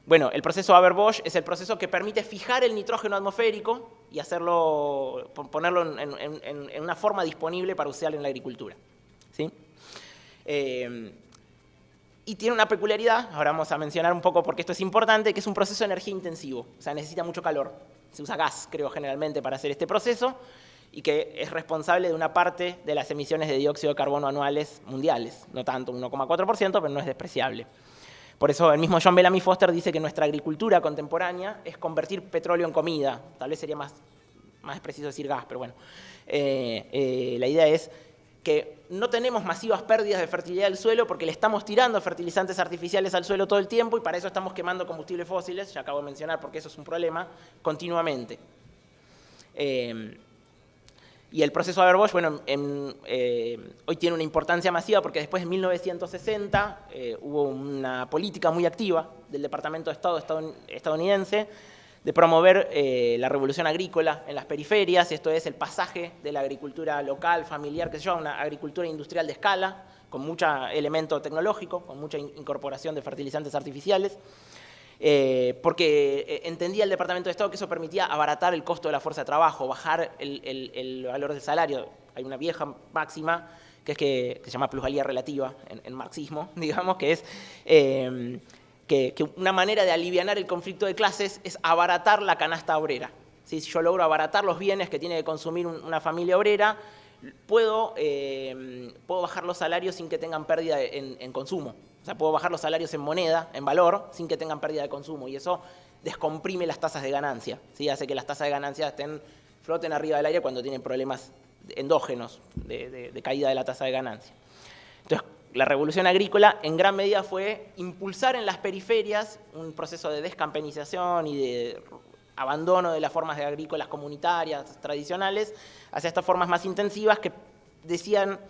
Bueno, el proceso Haber-Bosch es el proceso que permite fijar el nitrógeno atmosférico y ponerlo en una forma disponible para usar en la agricultura. ¿Sí? Y tiene una peculiaridad, ahora vamos a mencionar un poco porque esto es importante, que es un proceso de energía intensivo, o sea, necesita mucho calor. Se usa gas, creo, generalmente para hacer este proceso, y que es responsable de una parte de las emisiones de dióxido de carbono anuales mundiales. No tanto, 1,4%, pero no es despreciable. Por eso el mismo John Bellamy Foster dice que nuestra agricultura contemporánea es convertir petróleo en comida. Tal vez sería más preciso decir gas, pero bueno. La idea es que no tenemos masivas pérdidas de fertilidad del suelo porque le estamos tirando fertilizantes artificiales al suelo todo el tiempo y para eso estamos quemando combustibles fósiles, ya acabo de mencionar porque eso es un problema, continuamente. Y el proceso Haber-Bosch, bueno, hoy tiene una importancia masiva porque después de 1960 hubo una política muy activa del Departamento de Estado estadounidense de promover la revolución agrícola en las periferias, esto es el pasaje de la agricultura local, familiar, que se llama una agricultura industrial de escala, con mucho elemento tecnológico, con mucha incorporación de fertilizantes artificiales, porque entendía el Departamento de Estado que eso permitía abaratar el costo de la fuerza de trabajo, bajar el valor del salario. Hay una vieja máxima que se llama plusvalía relativa en marxismo, digamos, que es que una manera de alivianar el conflicto de clases es abaratar la canasta obrera. ¿Sí? Si yo logro abaratar los bienes que tiene que consumir una familia obrera, puedo bajar los salarios sin que tengan pérdida en consumo. O sea, puedo bajar los salarios en moneda, en valor, sin que tengan pérdida de consumo. Y eso descomprime las tasas de ganancia. ¿Sí? Hace que las tasas de ganancia floten arriba del aire cuando tienen problemas endógenos de caída de la tasa de ganancia. Entonces, la revolución agrícola en gran medida fue impulsar en las periferias un proceso de descampanización y de abandono de las formas agrícolas comunitarias tradicionales hacia estas formas más intensivas que, decían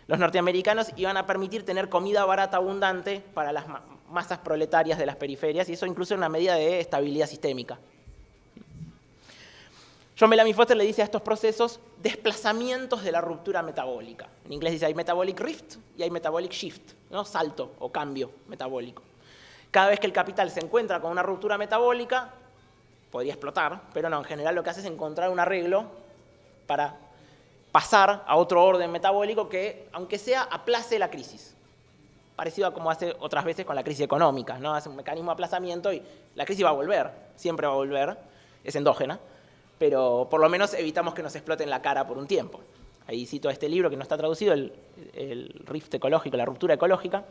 los norteamericanos, iban a permitir tener comida barata abundante para las masas proletarias de las periferias, y eso incluso en una medida de estabilidad sistémica. John Bellamy Foster le dice a estos procesos desplazamientos de la ruptura metabólica. En inglés dice hay metabolic rift y hay metabolic shift, ¿no? Salto o cambio metabólico. Cada vez que el capital se encuentra con una ruptura metabólica, podría explotar, pero no, en general lo que hace es encontrar un arreglo para pasar a otro orden metabólico que, aunque sea, aplace la crisis. Parecido a como hace otras veces con la crisis económica, ¿no? Hace un mecanismo de aplazamiento y la crisis va a volver, siempre va a volver, es endógena, pero por lo menos evitamos que nos explote en la cara por un tiempo. Ahí cito este libro que no está traducido, el rift ecológico, la ruptura ecológica,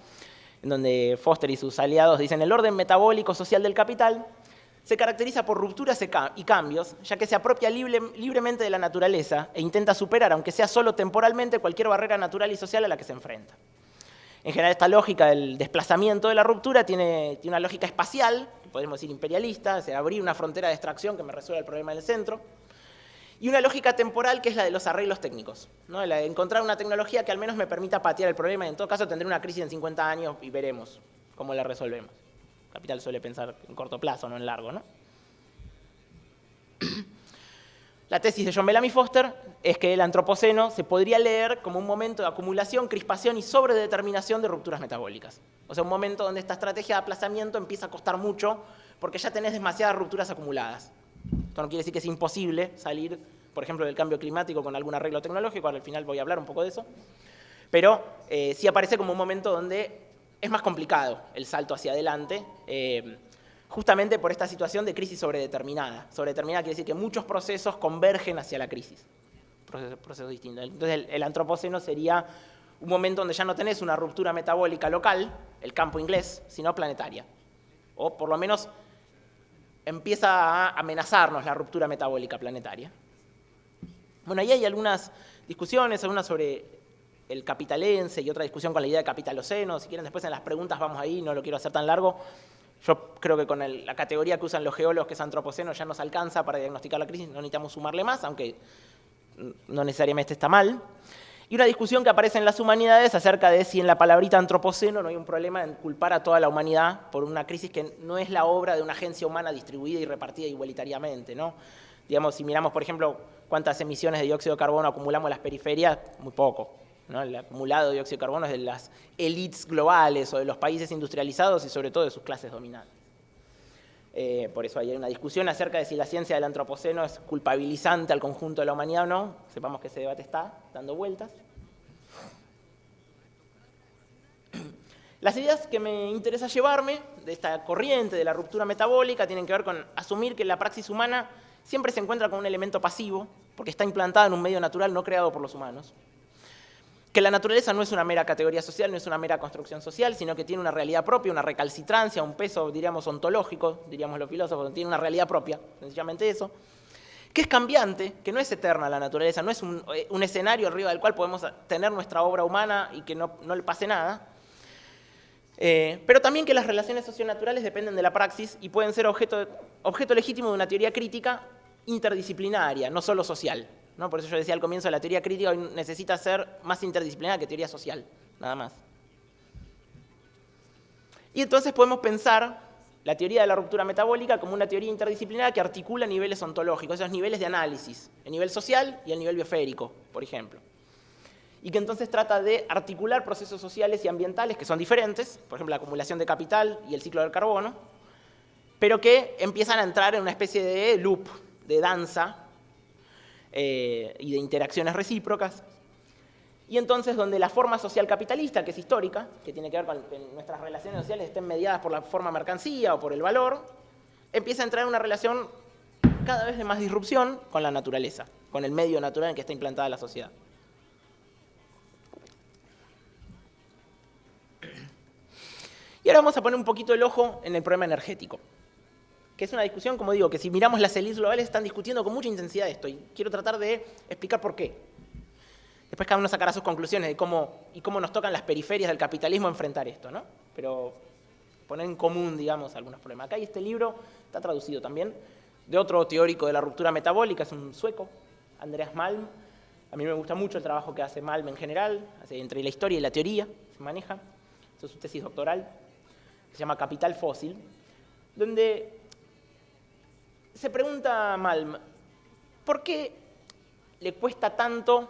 en donde Foster y sus aliados dicen el orden metabólico social del capital se caracteriza por rupturas y cambios, ya que se apropia libremente de la naturaleza e intenta superar, aunque sea solo temporalmente, cualquier barrera natural y social a la que se enfrenta. En general, esta lógica del desplazamiento de la ruptura tiene una lógica espacial, podemos decir imperialista, es decir, abrir una frontera de extracción que me resuelva el problema del centro, y una lógica temporal que es la de los arreglos técnicos, ¿no? La de encontrar una tecnología que al menos me permita patear el problema, y en todo caso tendré una crisis en 50 años y veremos cómo la resolvemos. El capital suele pensar en corto plazo, no en largo, ¿no? La tesis de John Bellamy Foster es que el antropoceno se podría leer como un momento de acumulación, crispación y sobredeterminación de rupturas metabólicas. O sea, un momento donde esta estrategia de aplazamiento empieza a costar mucho porque ya tenés demasiadas rupturas acumuladas. Esto no quiere decir que es imposible salir, por ejemplo, del cambio climático con algún arreglo tecnológico, al final voy a hablar un poco de eso, pero sí aparece como un momento donde es más complicado el salto hacia adelante, justamente por esta situación de crisis sobredeterminada. Sobredeterminada quiere decir que muchos procesos convergen hacia la crisis, procesos distintos. Entonces el antropoceno sería un momento donde ya no tenés una ruptura metabólica local, el campo inglés, sino planetaria. O por lo menos empieza a amenazarnos la ruptura metabólica planetaria. Bueno, ahí hay algunas discusiones, algunas sobre el capitalense y otra discusión con la idea de capitaloceno. Si quieren, después en las preguntas vamos ahí, no lo quiero hacer tan largo. Yo creo que con la categoría que usan los geólogos, que es antropoceno, ya nos alcanza para diagnosticar la crisis, no necesitamos sumarle más, aunque no necesariamente está mal. Y una discusión que aparece en las humanidades acerca de si en la palabrita antropoceno no hay un problema en culpar a toda la humanidad por una crisis que no es la obra de una agencia humana distribuida y repartida igualitariamente, ¿no? Digamos, si miramos, por ejemplo, cuántas emisiones de dióxido de carbono acumulamos en las periferias, muy poco, ¿no? El acumulado de dióxido de carbono es de las élites globales o de los países industrializados y sobre todo de sus clases dominantes. Por eso hay una discusión acerca de si la ciencia del antropoceno es culpabilizante al conjunto de la humanidad o no. Sepamos que ese debate está dando vueltas. Las ideas que me interesa llevarme de esta corriente de la ruptura metabólica tienen que ver con asumir que la praxis humana siempre se encuentra con un elemento pasivo, porque está implantada en un medio natural no creado por los humanos. Que la naturaleza no es una mera categoría social, no es una mera construcción social, sino que tiene una realidad propia, una recalcitrancia, un peso, diríamos, ontológico, diríamos los filósofos, tiene una realidad propia, sencillamente eso. Que es cambiante, que no es eterna la naturaleza, no es un escenario arriba del cual podemos tener nuestra obra humana y que no le pase nada. Pero también que las relaciones socionaturales dependen de la praxis y pueden ser objeto legítimo de una teoría crítica interdisciplinaria, no solo social, ¿no? Por eso yo decía al comienzo, la teoría crítica hoy necesita ser más interdisciplinaria que teoría social, nada más. Y entonces podemos pensar la teoría de la ruptura metabólica como una teoría interdisciplinaria que articula niveles ontológicos, esos niveles de análisis, el nivel social y el nivel biosférico, por ejemplo. Y que entonces trata de articular procesos sociales y ambientales que son diferentes, por ejemplo, la acumulación de capital y el ciclo del carbono, pero que empiezan a entrar en una especie de loop, de danza, y de interacciones recíprocas, y entonces donde la forma social capitalista, que es histórica, que tiene que ver con que nuestras relaciones sociales estén mediadas por la forma mercancía o por el valor, empieza a entrar en una relación cada vez de más disrupción con la naturaleza, con el medio natural en que está implantada la sociedad. Y ahora vamos a poner un poquito el ojo en el problema energético, que es una discusión, como digo, que si miramos las élites globales están discutiendo con mucha intensidad esto, y quiero tratar de explicar por qué. Después cada uno sacará sus conclusiones de cómo nos tocan las periferias del capitalismo enfrentar esto, ¿no? Pero poner en común, digamos, algunos problemas. Acá hay este libro, está traducido también, de otro teórico de la ruptura metabólica, es un sueco, Andreas Malm. A mí me gusta mucho el trabajo que hace Malm en general, entre la historia y la teoría, se maneja. Eso es su tesis doctoral, se llama Capital Fósil, donde se pregunta Malm, ¿por qué le cuesta tanto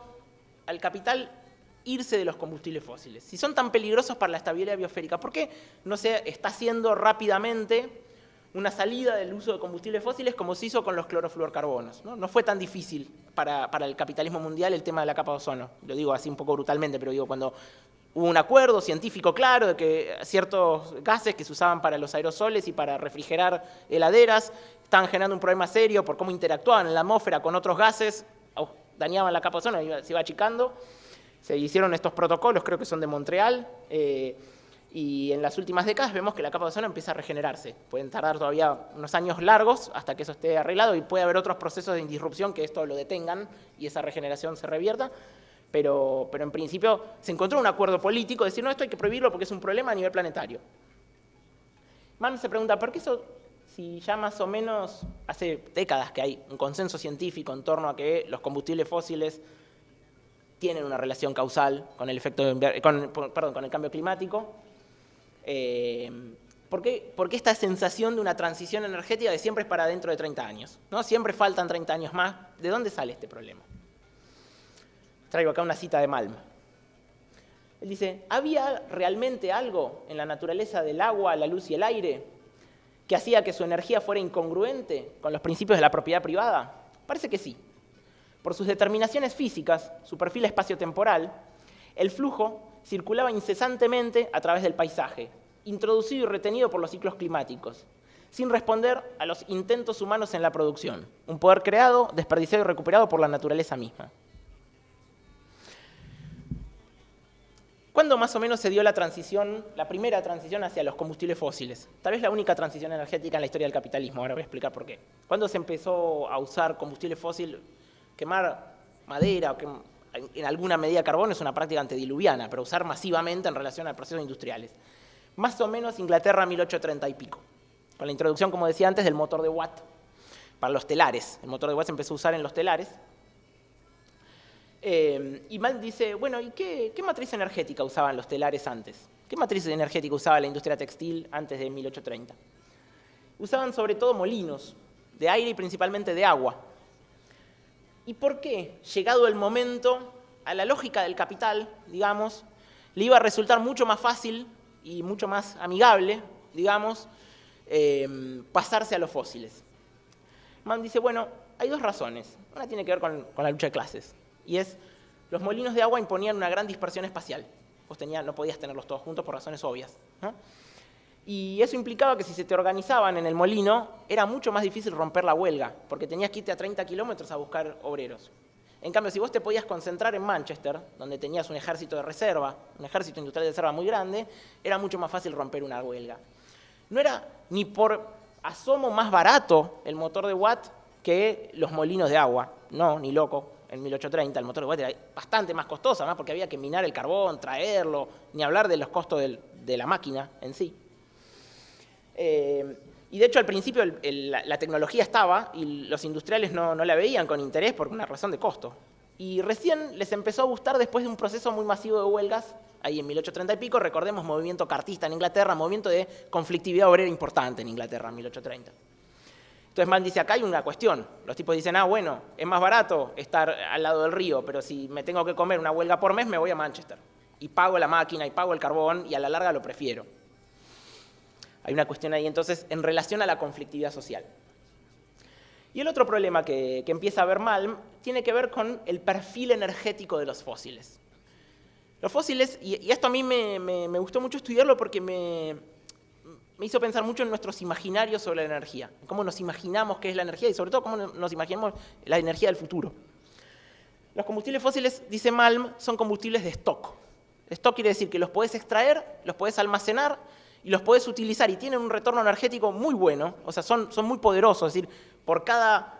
al capital irse de los combustibles fósiles? Si son tan peligrosos para la estabilidad biosférica, ¿por qué no se está haciendo rápidamente una salida del uso de combustibles fósiles como se hizo con los clorofluorcarbonos? No fue tan difícil para el capitalismo mundial el tema de la capa de ozono. Lo digo así un poco brutalmente, pero digo, cuando hubo un acuerdo científico claro de que ciertos gases que se usaban para los aerosoles y para refrigerar heladeras estaban generando un problema serio por cómo interactuaban en la atmósfera con otros gases, dañaban la capa de ozono, se iba achicando. Se hicieron estos protocolos, creo que son de Montreal, y en las últimas décadas vemos que la capa de ozono empieza a regenerarse. Pueden tardar todavía unos años largos hasta que eso esté arreglado y puede haber otros procesos de disrupción que esto lo detengan y esa regeneración se revierta. Pero en principio se encontró un acuerdo político de decir, no, esto hay que prohibirlo porque es un problema a nivel planetario. Mann se pregunta, ¿por qué eso, si ya más o menos hace décadas que hay un consenso científico en torno a que los combustibles fósiles tienen una relación causal con el efecto con el cambio climático? ¿Por qué esta sensación de una transición energética que siempre es para dentro de 30 años? ¿No? Siempre faltan 30 años más. ¿De dónde sale este problema? Traigo acá una cita de Malm. Él dice, ¿había realmente algo en la naturaleza del agua, la luz y el aire que hacía que su energía fuera incongruente con los principios de la propiedad privada? Parece que sí. Por sus determinaciones físicas, su perfil espaciotemporal, el flujo circulaba incesantemente a través del paisaje, introducido y retenido por los ciclos climáticos, sin responder a los intentos humanos en la producción, un poder creado, desperdiciado y recuperado por la naturaleza misma. ¿Cuándo más o menos se dio la transición, la primera transición hacia los combustibles fósiles? Tal vez la única transición energética en la historia del capitalismo, ahora voy a explicar por qué. ¿Cuándo se empezó a usar combustible fósil? Quemar madera, o en alguna medida carbón es una práctica antediluviana, pero usar masivamente en relación a procesos industriales. Más o menos Inglaterra 1830 y pico, con la introducción, como decía antes, del motor de Watt para los telares. El motor de Watt se empezó a usar en los telares. Y Malm dice, bueno, ¿y qué matriz energética usaban los telares antes? ¿Qué matriz energética usaba la industria textil antes de 1830? Usaban sobre todo molinos de aire y principalmente de agua. ¿Y por qué, llegado el momento, a la lógica del capital, digamos, le iba a resultar mucho más fácil y mucho más amigable, digamos, pasarse a los fósiles? Mann dice, bueno, hay dos razones. Una tiene que ver con la lucha de clases, y es, los molinos de agua imponían una gran dispersión espacial. Vos no podías tenerlos todos juntos por razones obvias, ¿no? Y eso implicaba que si se te organizaban en el molino, era mucho más difícil romper la huelga, porque tenías que irte a 30 kilómetros a buscar obreros. En cambio, si vos te podías concentrar en Manchester, donde tenías un ejército de reserva, un ejército industrial de reserva muy grande, era mucho más fácil romper una huelga. No era ni por asomo más barato el motor de Watt que los molinos de agua. No, ni loco. En 1830 el motor de Watt era bastante más costoso, ¿no? Porque había que minar el carbón, traerlo, ni hablar de los costos de la máquina en sí. Y de hecho al principio la tecnología estaba y los industriales no la veían con interés por una razón de costo. Y recién les empezó a gustar después de un proceso muy masivo de huelgas, ahí en 1830 y pico, recordemos movimiento cartista en Inglaterra, movimiento de conflictividad obrera importante en Inglaterra en 1830. Entonces Mann dice, acá hay una cuestión. Los tipos dicen, bueno, es más barato estar al lado del río, pero si me tengo que comer una huelga por mes, me voy a Manchester. Y pago la máquina, y pago el carbón, y a la larga lo prefiero. Hay una cuestión ahí, entonces, en relación a la conflictividad social. Y el otro problema que empieza a ver Malm tiene que ver con el perfil energético de los fósiles. Los fósiles, y esto a mí me gustó mucho estudiarlo porque me hizo pensar mucho en nuestros imaginarios sobre la energía, cómo nos imaginamos qué es la energía y sobre todo cómo nos imaginamos la energía del futuro. Los combustibles fósiles, dice Malm, son combustibles de stock. Stock quiere decir que los podés extraer, los podés almacenar y los podés utilizar y tienen un retorno energético muy bueno, o sea, son muy poderosos, es decir, por cada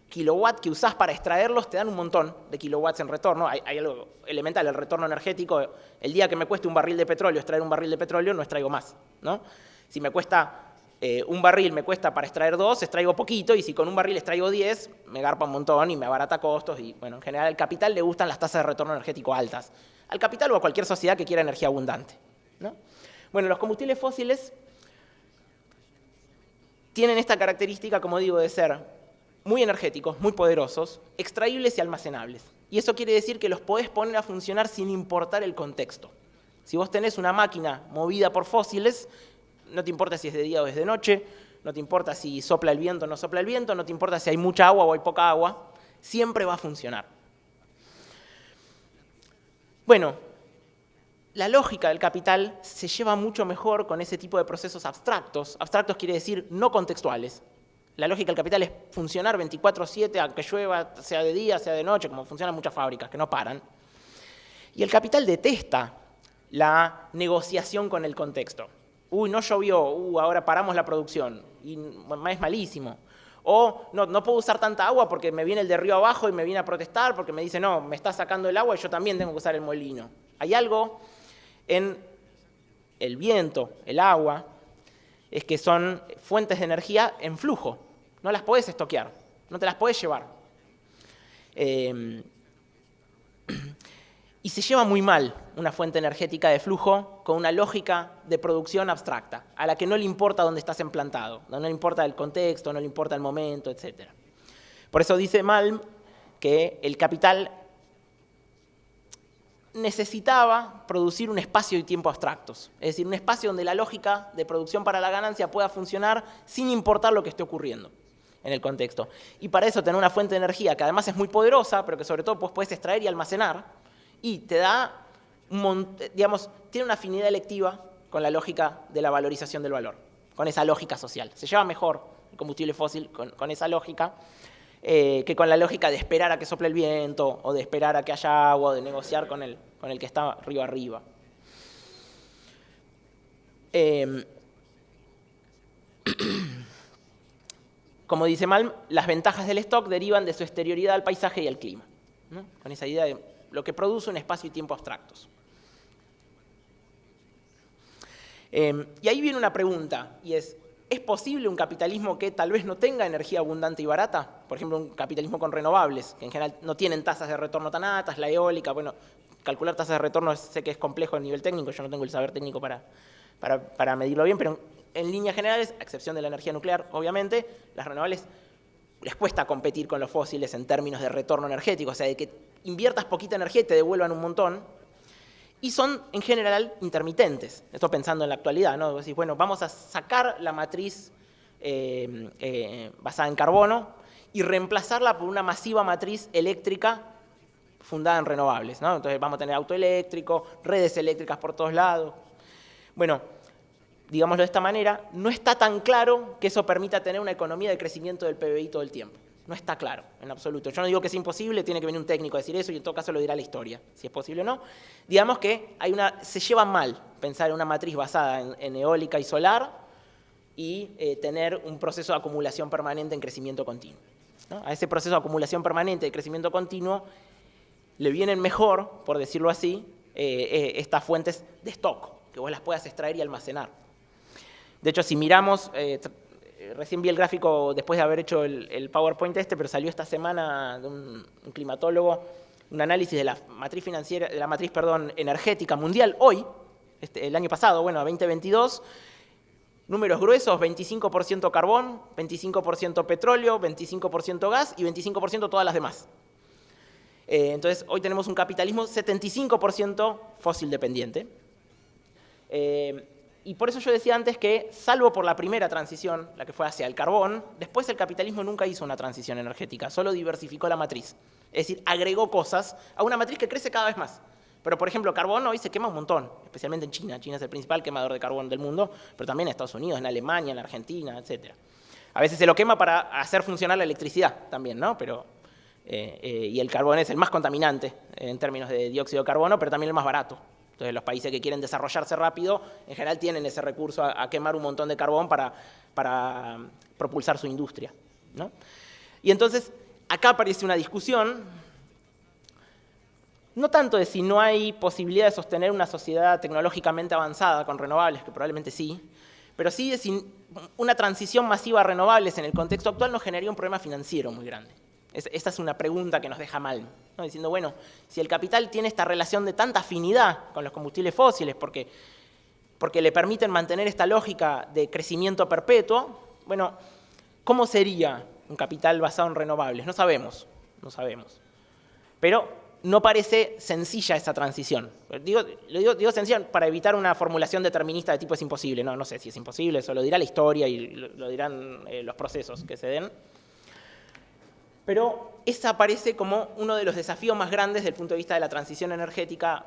kilowatt que usás para extraerlos te dan un montón de kilowatts en retorno. Hay algo elemental, el retorno energético. El día que me cueste un barril de petróleo extraer un barril de petróleo, no extraigo más, ¿no? Si me cuesta un barril, me cuesta para extraer 2, extraigo poquito, y si con un barril extraigo 10, me garpa un montón y me abarata costos. Y bueno, en general al capital le gustan las tasas de retorno energético altas. Al capital o a cualquier sociedad que quiera energía abundante, ¿no? Bueno, los combustibles fósiles tienen esta característica, como digo, de ser muy energéticos, muy poderosos, extraíbles y almacenables. Y eso quiere decir que los podés poner a funcionar sin importar el contexto. Si vos tenés una máquina movida por fósiles, no te importa si es de día o es de noche, no te importa si sopla el viento o no sopla el viento, no te importa si hay mucha agua o hay poca agua, siempre va a funcionar. Bueno, la lógica del capital se lleva mucho mejor con ese tipo de procesos abstractos. Abstractos quiere decir no contextuales. La lógica del capital es funcionar 24/7, aunque llueva, sea de día, sea de noche, como funcionan muchas fábricas, que no paran. Y el capital detesta la negociación con el contexto. Uy, no llovió, ahora paramos la producción, y es malísimo. O no puedo usar tanta agua porque me viene el de río abajo y me viene a protestar porque me dice, no, me está sacando el agua y yo también tengo que usar el molino. Hay algo en el viento, el agua, es que son fuentes de energía en flujo. No las podés estoquear, no te las podés llevar. Y se lleva muy mal una fuente energética de flujo con una lógica de producción abstracta, a la que no le importa dónde estás implantado, no le importa el contexto, no le importa el momento, etc. Por eso dice Malm que el capital necesitaba producir un espacio y tiempo abstractos, es decir, un espacio donde la lógica de producción para la ganancia pueda funcionar sin importar lo que esté ocurriendo en el contexto. Y para eso tener una fuente de energía que además es muy poderosa, pero que sobre todo pues, puedes extraer y almacenar, y te da, digamos, tiene una afinidad electiva con la lógica de la valorización del valor, con esa lógica social. Se lleva mejor el combustible fósil con esa lógica que con la lógica de esperar a que sople el viento, o de esperar a que haya agua, o de negociar con el que está río arriba. Como dice Malm, las ventajas del stock derivan de su exterioridad al paisaje y al clima, ¿no? Con esa idea de lo que produce un espacio y tiempo abstractos. Y ahí viene una pregunta, y ¿es posible un capitalismo que tal vez no tenga energía abundante y barata? Por ejemplo, un capitalismo con renovables, que en general no tienen tasas de retorno tan altas, la eólica, bueno, calcular tasas de retorno sé que es complejo a nivel técnico, yo no tengo el saber técnico para medirlo bien, pero en líneas generales, a excepción de la energía nuclear, obviamente, las renovables les cuesta competir con los fósiles en términos de retorno energético, o sea, de que inviertas poquita energía y te devuelvan un montón, y son en general intermitentes. Esto pensando en la actualidad, ¿no? Decís, bueno, vamos a sacar la matriz basada en carbono y reemplazarla por una masiva matriz eléctrica fundada en renovables, ¿no? Entonces vamos a tener auto eléctrico, redes eléctricas por todos lados. Bueno, digámoslo de esta manera, no está tan claro que eso permita tener una economía de crecimiento del PBI todo el tiempo. No está claro, en absoluto. Yo no digo que es imposible, tiene que venir un técnico a decir eso y en todo caso lo dirá la historia, si es posible o no. Digamos que se lleva mal pensar en una matriz basada en eólica y solar y tener un proceso de acumulación permanente en crecimiento continuo, ¿no? A ese proceso de acumulación permanente de crecimiento continuo le vienen mejor, por decirlo así, estas fuentes de stock, que vos las puedas extraer y almacenar. De hecho, si miramos... recién vi el gráfico después de haber hecho el PowerPoint pero salió esta semana de un climatólogo, un análisis de la matriz financiera, de la matriz, energética mundial hoy, el año pasado, bueno, 2022, números gruesos, 25% carbón, 25% petróleo, 25% gas y 25% todas las demás. Entonces, hoy tenemos un capitalismo 75% fósil dependiente. Y por eso yo decía antes que, salvo por la primera transición, la que fue hacia el carbón, después el capitalismo nunca hizo una transición energética, solo diversificó la matriz. Es decir, agregó cosas a una matriz que crece cada vez más. Pero, por ejemplo, carbón hoy se quema un montón, especialmente en China. China es el principal quemador de carbón del mundo, pero también en Estados Unidos, en Alemania, en Argentina, etc. A veces se lo quema para hacer funcionar la electricidad también, ¿no? Pero, y el carbón es el más contaminante en términos de dióxido de carbono, pero también el más barato. Entonces, los países que quieren desarrollarse rápido, en general tienen ese recurso a quemar un montón de carbón para propulsar su industria, ¿no? Y entonces, acá aparece una discusión, no tanto de si no hay posibilidad de sostener una sociedad tecnológicamente avanzada con renovables, que probablemente sí, pero sí de si una transición masiva a renovables en el contexto actual nos generaría un problema financiero muy grande. Esta es una pregunta que nos deja mal, ¿no? Diciendo, bueno, si el capital tiene esta relación de tanta afinidad con los combustibles fósiles porque le permiten mantener esta lógica de crecimiento perpetuo, bueno, ¿cómo sería un capital basado en renovables. No sabemos. Pero no parece sencilla esa transición. Lo digo sencilla para evitar una formulación determinista de tipo es imposible. No sé si es imposible, eso lo dirá la historia y lo dirán los procesos que se den. Pero esa parece como uno de los desafíos más grandes desde el punto de vista de la transición energética,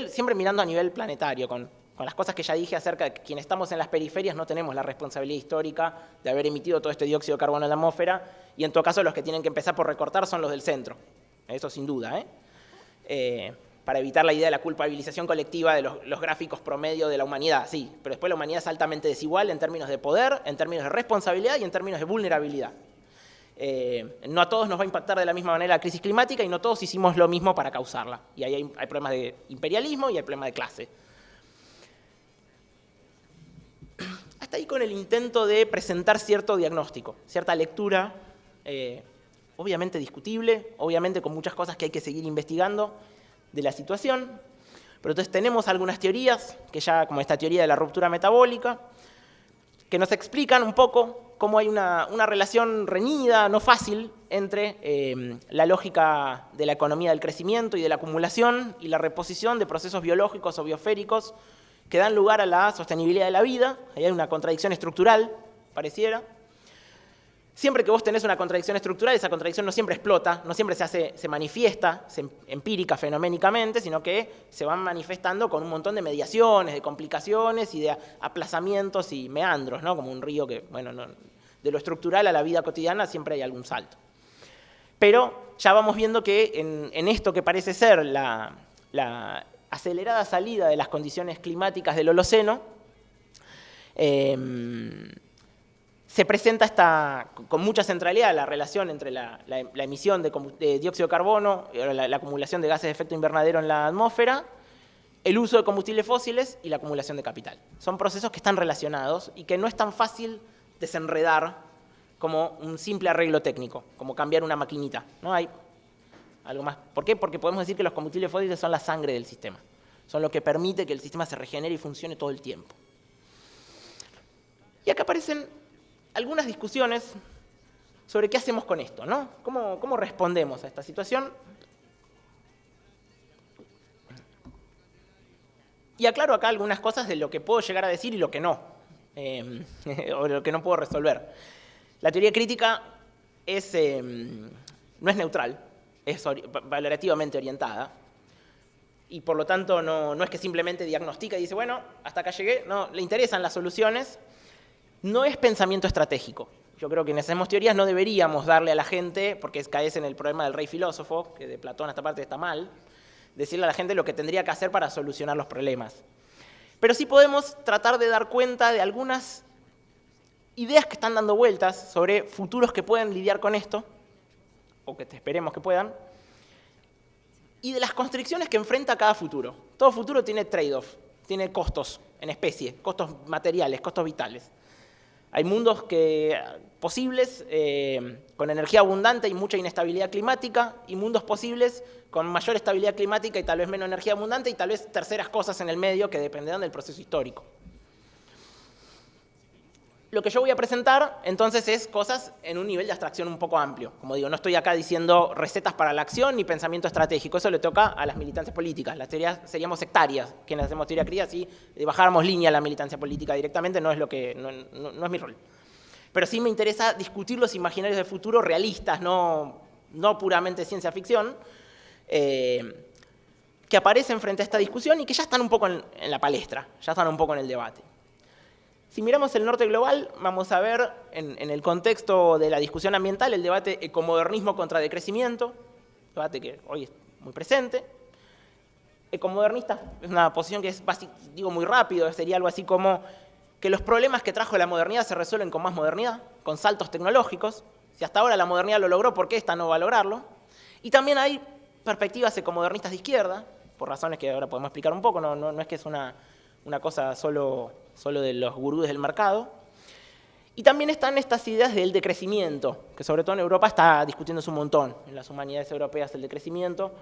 siempre mirando a nivel planetario, con las cosas que ya dije acerca de que quienes estamos en las periferias no tenemos la responsabilidad histórica de haber emitido todo este dióxido de carbono en la atmósfera, y en todo caso los que tienen que empezar por recortar son los del centro. Eso sin duda, para evitar la idea de la culpabilización colectiva de los gráficos promedio de la humanidad, sí, pero después la humanidad es altamente desigual en términos de poder, en términos de responsabilidad y en términos de vulnerabilidad. No a todos nos va a impactar de la misma manera la crisis climática y no todos hicimos lo mismo para causarla. Y ahí hay problemas de imperialismo y hay problemas de clase. Hasta ahí con el intento de presentar cierto diagnóstico, cierta lectura, obviamente discutible, obviamente con muchas cosas que hay que seguir investigando de la situación. Pero entonces tenemos algunas teorías, que ya como esta teoría de la ruptura metabólica, que nos explican un poco cómo hay una relación reñida, no fácil, entre la lógica de la economía del crecimiento y de la acumulación y la reposición de procesos biológicos o biosféricos que dan lugar a la sostenibilidad de la vida. Ahí hay una contradicción estructural, pareciera. Siempre que vos tenés una contradicción estructural, esa contradicción no siempre explota, no siempre se manifiesta empírica, fenoménicamente, sino que se van manifestando con un montón de mediaciones, de complicaciones y de aplazamientos y meandros, ¿no? Como un río que, bueno, de lo estructural a la vida cotidiana siempre hay algún salto. Pero ya vamos viendo que en esto que parece ser la acelerada salida de las condiciones climáticas del Holoceno, se presenta con mucha centralidad la relación entre la emisión de dióxido de carbono, la acumulación de gases de efecto invernadero en la atmósfera, el uso de combustibles fósiles y la acumulación de capital. Son procesos que están relacionados y que no es tan fácil desenredar como un simple arreglo técnico, como cambiar una maquinita. ¿No? Hay algo más. ¿Por qué? Porque podemos decir que los combustibles fósiles son la sangre del sistema. Son lo que permite que el sistema se regenere y funcione todo el tiempo. Y acá aparecen algunas discusiones sobre qué hacemos con esto, ¿no? ¿Cómo respondemos a esta situación? Y aclaro acá algunas cosas de lo que puedo llegar a decir y lo que no, o lo que no puedo resolver. La teoría crítica no es neutral, es valorativamente orientada, y por lo tanto no es que simplemente diagnostica y dice, bueno, hasta acá llegué, no, le interesan las soluciones. No es pensamiento estratégico. Yo creo que en esas teorías no deberíamos darle a la gente, porque caes en el problema del rey filósofo, que de Platón a esta parte está mal, decirle a la gente lo que tendría que hacer para solucionar los problemas. Pero sí podemos tratar de dar cuenta de algunas ideas que están dando vueltas sobre futuros que pueden lidiar con esto, o que esperemos que puedan, y de las constricciones que enfrenta cada futuro. Todo futuro tiene trade-off, tiene costos en especie, costos materiales, costos vitales. Hay mundos posibles con energía abundante y mucha inestabilidad climática, y mundos posibles con mayor estabilidad climática y tal vez menos energía abundante, y tal vez terceras cosas en el medio que dependerán del proceso histórico. Lo que yo voy a presentar, entonces, es cosas en un nivel de abstracción un poco amplio. Como digo, no estoy acá diciendo recetas para la acción ni pensamiento estratégico. Eso le toca a las militancias políticas. Las teorías seríamos sectarias. Quienes hacemos teoría crítica, si bajáramos línea a la militancia política directamente, no es mi rol. Pero sí me interesa discutir los imaginarios del futuro realistas, no puramente ciencia ficción, que aparecen frente a esta discusión y que ya están un poco en la palestra, ya están un poco en el debate. Si miramos el norte global, vamos a ver en el contexto de la discusión ambiental el debate ecomodernismo contra decrecimiento, debate que hoy es muy presente. Ecomodernista es una posición que es, digo muy rápido, sería algo así como que los problemas que trajo la modernidad se resuelven con más modernidad, con saltos tecnológicos. Si hasta ahora la modernidad lo logró, ¿por qué esta no va a lograrlo? Y también hay perspectivas ecomodernistas de izquierda, por razones que ahora podemos explicar un poco, no es que es una cosa solo de los gurús del mercado. Y también están estas ideas del decrecimiento, que sobre todo en Europa está discutiéndose un montón, en las humanidades europeas el decrecimiento,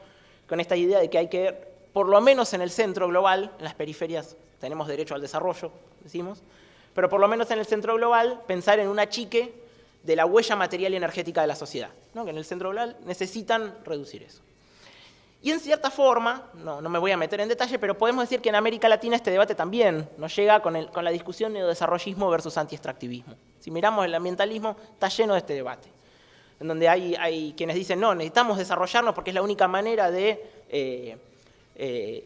con esta idea de que hay que, por lo menos en el centro global, en las periferias tenemos derecho al desarrollo, decimos, pero por lo menos en el centro global, pensar en un achique de la huella material y energética de la sociedad, ¿no? Que en el centro global necesitan reducir eso. Y en cierta forma, no me voy a meter en detalle, pero podemos decir que en América Latina este debate también nos llega con la discusión neodesarrollismo versus antiextractivismo. Si miramos el ambientalismo, está lleno de este debate, en donde hay quienes dicen, no, necesitamos desarrollarnos porque es la única manera de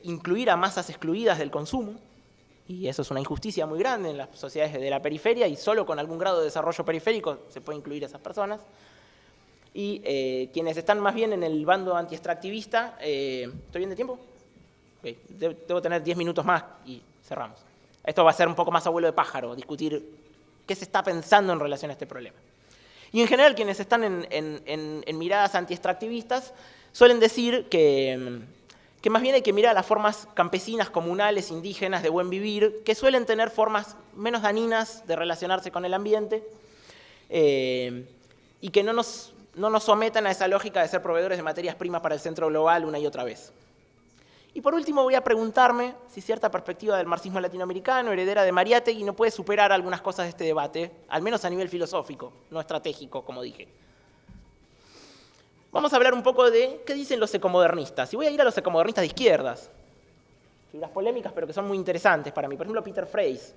incluir a masas excluidas del consumo, y eso es una injusticia muy grande en las sociedades de la periferia, y solo con algún grado de desarrollo periférico se puede incluir a esas personas. Y quienes están más bien en el bando antiextractivista, ¿estoy bien de tiempo? Okay. Debo tener 10 minutos más y cerramos. Esto va a ser un poco más abuelo de pájaro, discutir qué se está pensando en relación a este problema. Y en general quienes están en miradas antiextractivistas suelen decir que más bien hay que mirar a las formas campesinas, comunales, indígenas de buen vivir, que suelen tener formas menos dañinas de relacionarse con el ambiente y que no nos sometan a esa lógica de ser proveedores de materias primas para el centro global una y otra vez. Y por último voy a preguntarme si cierta perspectiva del marxismo latinoamericano, heredera de Mariátegui, no puede superar algunas cosas de este debate, al menos a nivel filosófico, no estratégico, como dije. Vamos a hablar un poco de qué dicen los ecomodernistas. Y voy a ir a los ecomodernistas de izquierdas. Figuras polémicas, pero que son muy interesantes para mí. Por ejemplo, Peter Freyes.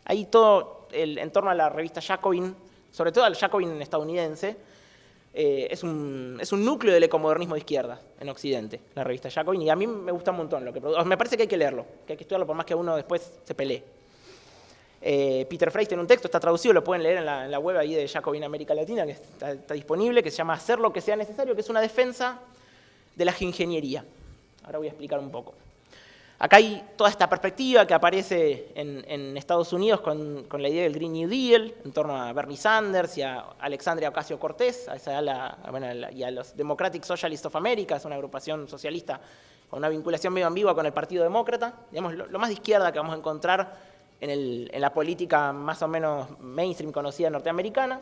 Ahí todo en torno a la revista Jacobin, sobre todo al Jacobin estadounidense, es un núcleo del ecomodernismo de izquierda en Occidente, la revista Jacobin, y a mí me gusta un montón lo que produce. Me parece que hay que leerlo, que hay que estudiarlo por más que uno después se pelee. Peter Freyes tiene un texto, está traducido, lo pueden leer en la web ahí de Jacobin América Latina, que está disponible, que se llama Hacer lo que sea necesario, que es una defensa de la geoingeniería. Ahora voy a explicar un poco. Acá hay toda esta perspectiva que aparece en Estados Unidos con la idea del Green New Deal, en torno a Bernie Sanders y a Alexandria Ocasio-Cortez, y a los Democratic Socialists of America, es una agrupación socialista con una vinculación medio ambigua con el Partido Demócrata, digamos, lo más de izquierda que vamos a encontrar en la política más o menos mainstream conocida norteamericana.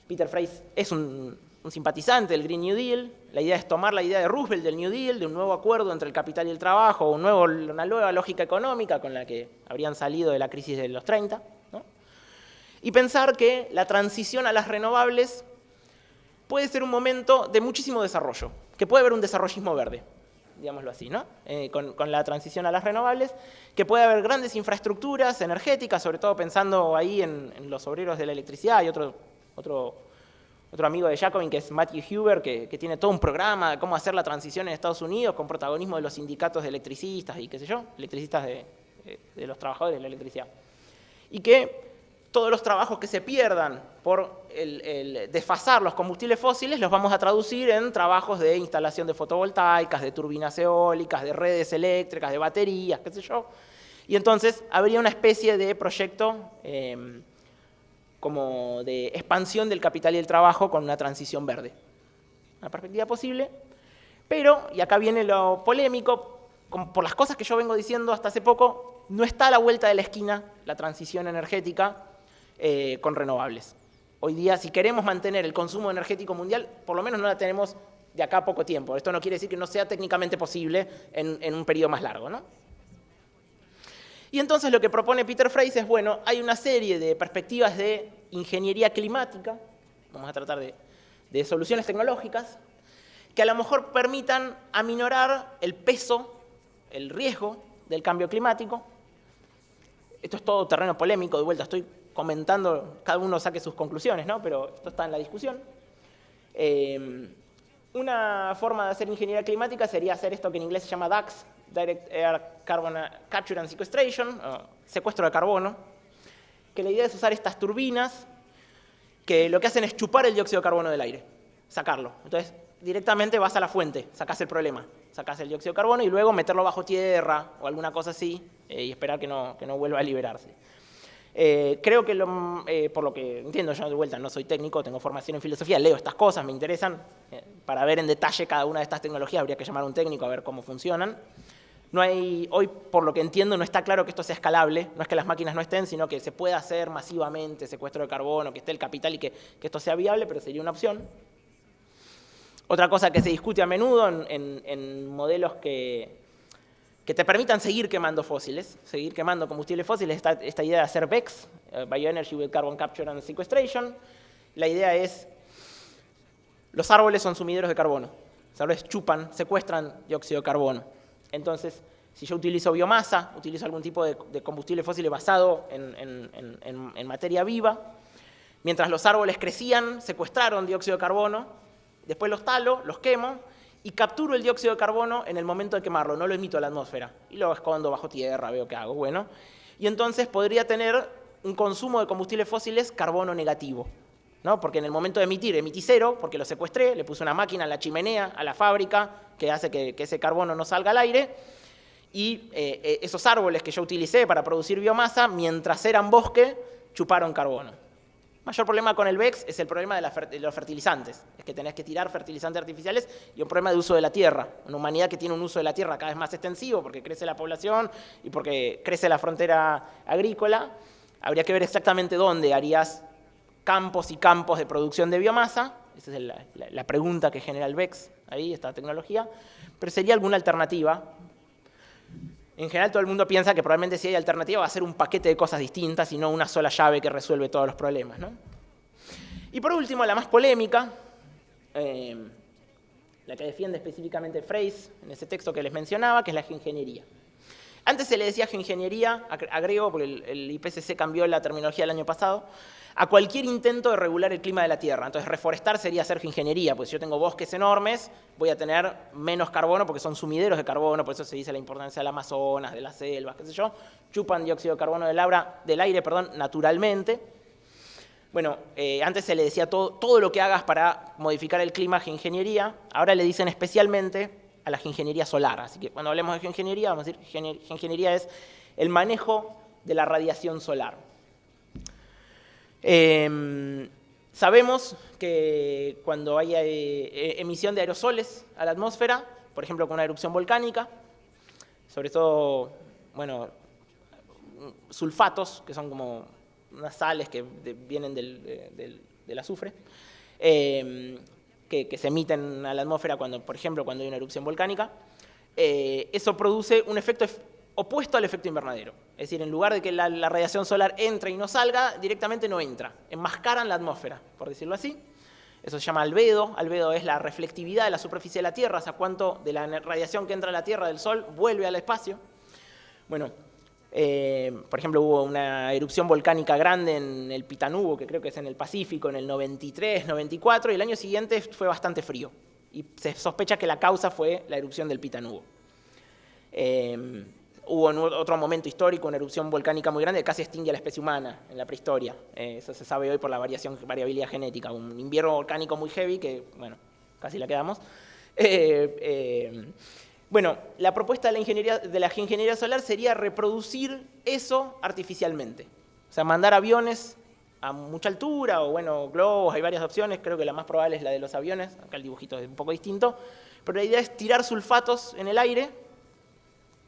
Peter Freyes es un simpatizante del Green New Deal. La idea es tomar la idea de Roosevelt del New Deal, de un nuevo acuerdo entre el capital y el trabajo, una nueva lógica económica con la que habrían salido de la crisis de los 30, ¿no? Y pensar que la transición a las renovables puede ser un momento de muchísimo desarrollo, que puede haber un desarrollismo verde, digámoslo así, ¿no? Con la transición a las renovables, que puede haber grandes infraestructuras energéticas, sobre todo pensando ahí en los obreros de la electricidad y otro amigo de Jacobin, que es Matthew Huber, que tiene todo un programa de cómo hacer la transición en Estados Unidos con protagonismo de los sindicatos de electricistas y qué sé yo, electricistas de los trabajadores de la electricidad. Y que todos los trabajos que se pierdan por el desfasar los combustibles fósiles los vamos a traducir en trabajos de instalación de fotovoltaicas, de turbinas eólicas, de redes eléctricas, de baterías, qué sé yo. Y entonces habría una especie de proyecto como de expansión del capital y el trabajo con una transición verde. Una perspectiva posible, pero, y acá viene lo polémico, por las cosas que yo vengo diciendo hasta hace poco, no está a la vuelta de la esquina la transición energética con renovables. Hoy día, si queremos mantener el consumo energético mundial, por lo menos no la tenemos de acá a poco tiempo. Esto no quiere decir que no sea técnicamente posible en un periodo más largo, ¿no? Y entonces lo que propone Peter Freyes es, bueno, hay una serie de perspectivas de ingeniería climática, vamos a tratar de soluciones tecnológicas, que a lo mejor permitan aminorar el peso, el riesgo del cambio climático. Esto es todo terreno polémico, de vuelta estoy comentando, cada uno saque sus conclusiones, ¿no? Pero esto está en la discusión. Una forma de hacer ingeniería climática sería hacer esto que en inglés se llama DACS, Direct Air Carbon Capture and Sequestration, secuestro de carbono, que la idea es usar estas turbinas que lo que hacen es chupar el dióxido de carbono del aire, sacarlo. Entonces, directamente vas a la fuente, sacás el problema, sacás el dióxido de carbono y luego meterlo bajo tierra o alguna cosa así y esperar que no vuelva a liberarse. Creo que, por lo que entiendo, yo de vuelta no soy técnico, tengo formación en filosofía, leo estas cosas, me interesan. Para ver en detalle cada una de estas tecnologías habría que llamar a un técnico a ver cómo funcionan. Hoy, por lo que entiendo, no está claro que esto sea escalable, no es que las máquinas no estén, sino que se pueda hacer masivamente secuestro de carbono, que esté el capital y que esto sea viable, pero sería una opción. Otra cosa que se discute a menudo en modelos que que te permitan seguir quemando fósiles, seguir quemando combustibles fósiles, esta idea de hacer BECS, Bioenergy with Carbon Capture and Sequestration. La idea es, los árboles son sumideros de carbono, los árboles chupan, secuestran dióxido de carbono. Entonces, si yo utilizo biomasa, utilizo algún tipo de combustible fósil basado en materia viva, mientras los árboles crecían, secuestraron dióxido de carbono, después los talo, los quemo, y capturo el dióxido de carbono en el momento de quemarlo, no lo emito a la atmósfera, y lo escondo bajo tierra, veo qué hago, bueno. Y entonces podría tener un consumo de combustibles fósiles carbono negativo, ¿no? Porque en el momento de emitir, emití cero, porque lo secuestré, le puse una máquina a la chimenea, a la fábrica, que hace que ese carbono no salga al aire, y esos árboles que yo utilicé para producir biomasa, mientras eran bosque, chuparon carbono. El mayor problema con el BECS es el problema de los fertilizantes. Es que tenés que tirar fertilizantes artificiales y un problema de uso de la tierra. Una humanidad que tiene un uso de la tierra cada vez más extensivo porque crece la población y porque crece la frontera agrícola. Habría que ver exactamente dónde harías campos y campos de producción de biomasa. Esa es la pregunta que genera el BECS, ahí, esta tecnología. Pero sería alguna alternativa. En general todo el mundo piensa que probablemente si hay alternativa va a ser un paquete de cosas distintas y no una sola llave que resuelve todos los problemas, ¿no? Y por último, la más polémica, la que defiende específicamente Freyes en ese texto que les mencionaba, que es la geoingeniería. Antes se le decía geoingeniería, agrego, porque el IPCC cambió la terminología el año pasado, a cualquier intento de regular el clima de la Tierra. Entonces, reforestar sería hacer geoingeniería, pues si yo tengo bosques enormes, voy a tener menos carbono porque son sumideros de carbono, por eso se dice la importancia del Amazonas, de las selvas, qué sé yo, chupan dióxido de carbono del aire, naturalmente. Bueno, antes se le decía todo lo que hagas para modificar el clima geoingeniería, ahora le dicen especialmente a la geoingeniería solar. Así que cuando hablemos de geoingeniería, vamos a decir que geoingeniería es el manejo de la radiación solar. Sabemos que cuando hay emisión de aerosoles a la atmósfera, por ejemplo con una erupción volcánica, sobre todo, bueno, sulfatos, que son como unas sales que vienen del azufre, que se emiten a la atmósfera, por ejemplo, cuando hay una erupción volcánica, eso produce un efecto opuesto al efecto invernadero. Es decir, en lugar de que la radiación solar entre y no salga, directamente no entra. Enmascaran la atmósfera, por decirlo así. Eso se llama albedo. Albedo es la reflectividad de la superficie de la Tierra, o sea, cuánto de la radiación que entra a la Tierra del Sol vuelve al espacio. Bueno, por ejemplo, hubo una erupción volcánica grande en el Pitanubo, que creo que es en el Pacífico, en el 93, 94, y el año siguiente fue bastante frío. Y se sospecha que la causa fue la erupción del Pitanubo. Hubo en otro momento histórico una erupción volcánica muy grande que casi extingue a la especie humana en la prehistoria. Eso se sabe hoy por la variabilidad genética. Un invierno volcánico muy heavy que, bueno, casi la quedamos. Bueno, la propuesta de la geoingeniería solar sería reproducir eso artificialmente. O sea, mandar aviones a mucha altura o, bueno, globos, hay varias opciones. Creo que la más probable es la de los aviones. Acá el dibujito es un poco distinto. Pero la idea es tirar sulfatos en el aire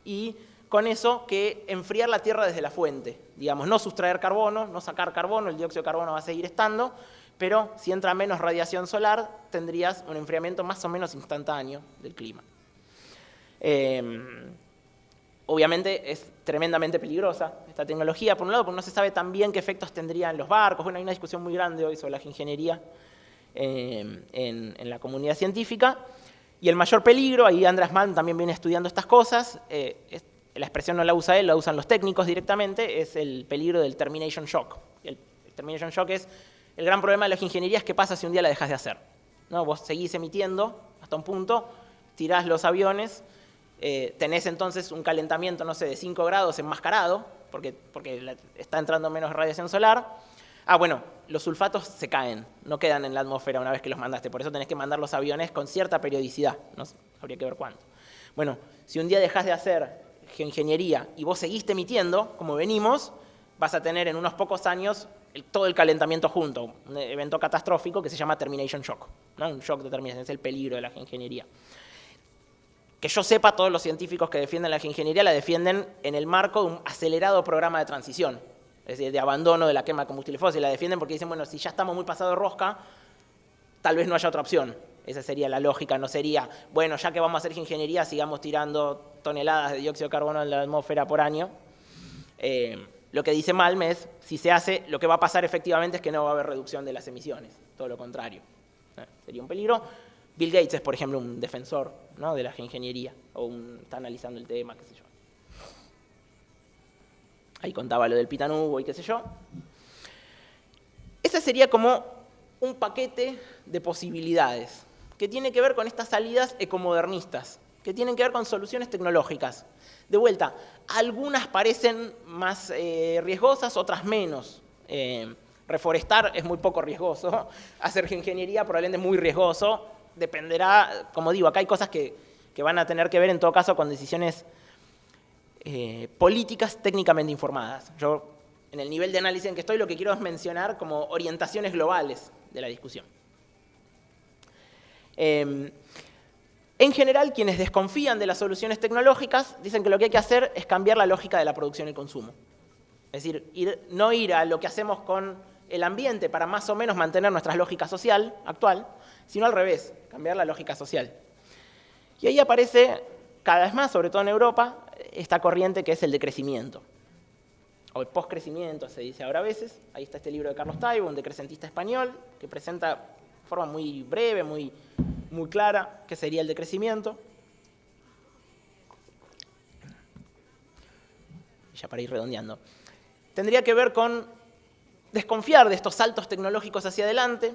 y con eso que enfriar la Tierra desde la fuente, digamos, no sustraer carbono, no sacar carbono, el dióxido de carbono va a seguir estando, pero si entra menos radiación solar, tendrías un enfriamiento más o menos instantáneo del clima. Obviamente es tremendamente peligrosa esta tecnología, por un lado, porque no se sabe tan bien qué efectos tendría en los barcos. Bueno, hay una discusión muy grande hoy sobre la geoingeniería en la comunidad científica. Y el mayor peligro, ahí Andreas Malm también viene estudiando estas cosas, la expresión no la usa él, la usan los técnicos directamente, es el peligro del termination shock. El termination shock es el gran problema de la geoingeniería, es qué pasa si un día la dejas de hacer, ¿no? Vos seguís emitiendo hasta un punto, tirás los aviones, tenés entonces un calentamiento, no sé, de 5 grados enmascarado, porque está entrando menos radiación solar. Bueno, los sulfatos se caen, no quedan en la atmósfera una vez que los mandaste, por eso tenés que mandar los aviones con cierta periodicidad, ¿no? Habría que ver cuánto. Bueno, si un día dejás de hacer geoingeniería y vos seguiste emitiendo, como venimos, vas a tener en unos pocos años todo el calentamiento junto, un evento catastrófico que se llama termination shock, ¿no? Un shock de terminación, es el peligro de la geoingeniería. Que yo sepa, todos los científicos que defienden la geoingeniería la defienden en el marco de un acelerado programa de transición, es decir, de abandono de la quema de combustible fósil. La defienden porque dicen, bueno, si ya estamos muy pasados de rosca, tal vez no haya otra opción. Esa sería la lógica, no sería, bueno, ya que vamos a hacer ingeniería, sigamos tirando toneladas de dióxido de carbono en la atmósfera por año. Lo que dice Malm es, si se hace, lo que va a pasar efectivamente es que no va a haber reducción de las emisiones, todo lo contrario. Sería un peligro. Bill Gates es, por ejemplo, un defensor, ¿no?, de la ingeniería, está analizando el tema, qué sé yo. Ahí contaba lo del pitanubo y qué sé yo. Ese sería como un paquete de posibilidades que tiene que ver con estas salidas ecomodernistas, que tienen que ver con soluciones tecnológicas. De vuelta, algunas parecen más riesgosas, otras menos. Reforestar es muy poco riesgoso, hacer ingeniería probablemente es muy riesgoso, dependerá, como digo, acá hay cosas que van a tener que ver en todo caso con decisiones políticas técnicamente informadas. Yo, en el nivel de análisis en que estoy, lo que quiero es mencionar como orientaciones globales de la discusión. En general, quienes desconfían de las soluciones tecnológicas dicen que lo que hay que hacer es cambiar la lógica de la producción y consumo. Es decir, no ir a lo que hacemos con el ambiente para más o menos mantener nuestra lógica social actual, sino al revés, cambiar la lógica social. Y ahí aparece cada vez más, sobre todo en Europa, esta corriente que es el decrecimiento. O el postcrecimiento, se dice ahora a veces. Ahí está este libro de Carlos Taibo, un decrecentista español, que presenta de forma muy breve, muy clara, qué sería el decrecimiento. Ya para ir redondeando. Tendría que ver con desconfiar de estos saltos tecnológicos hacia adelante,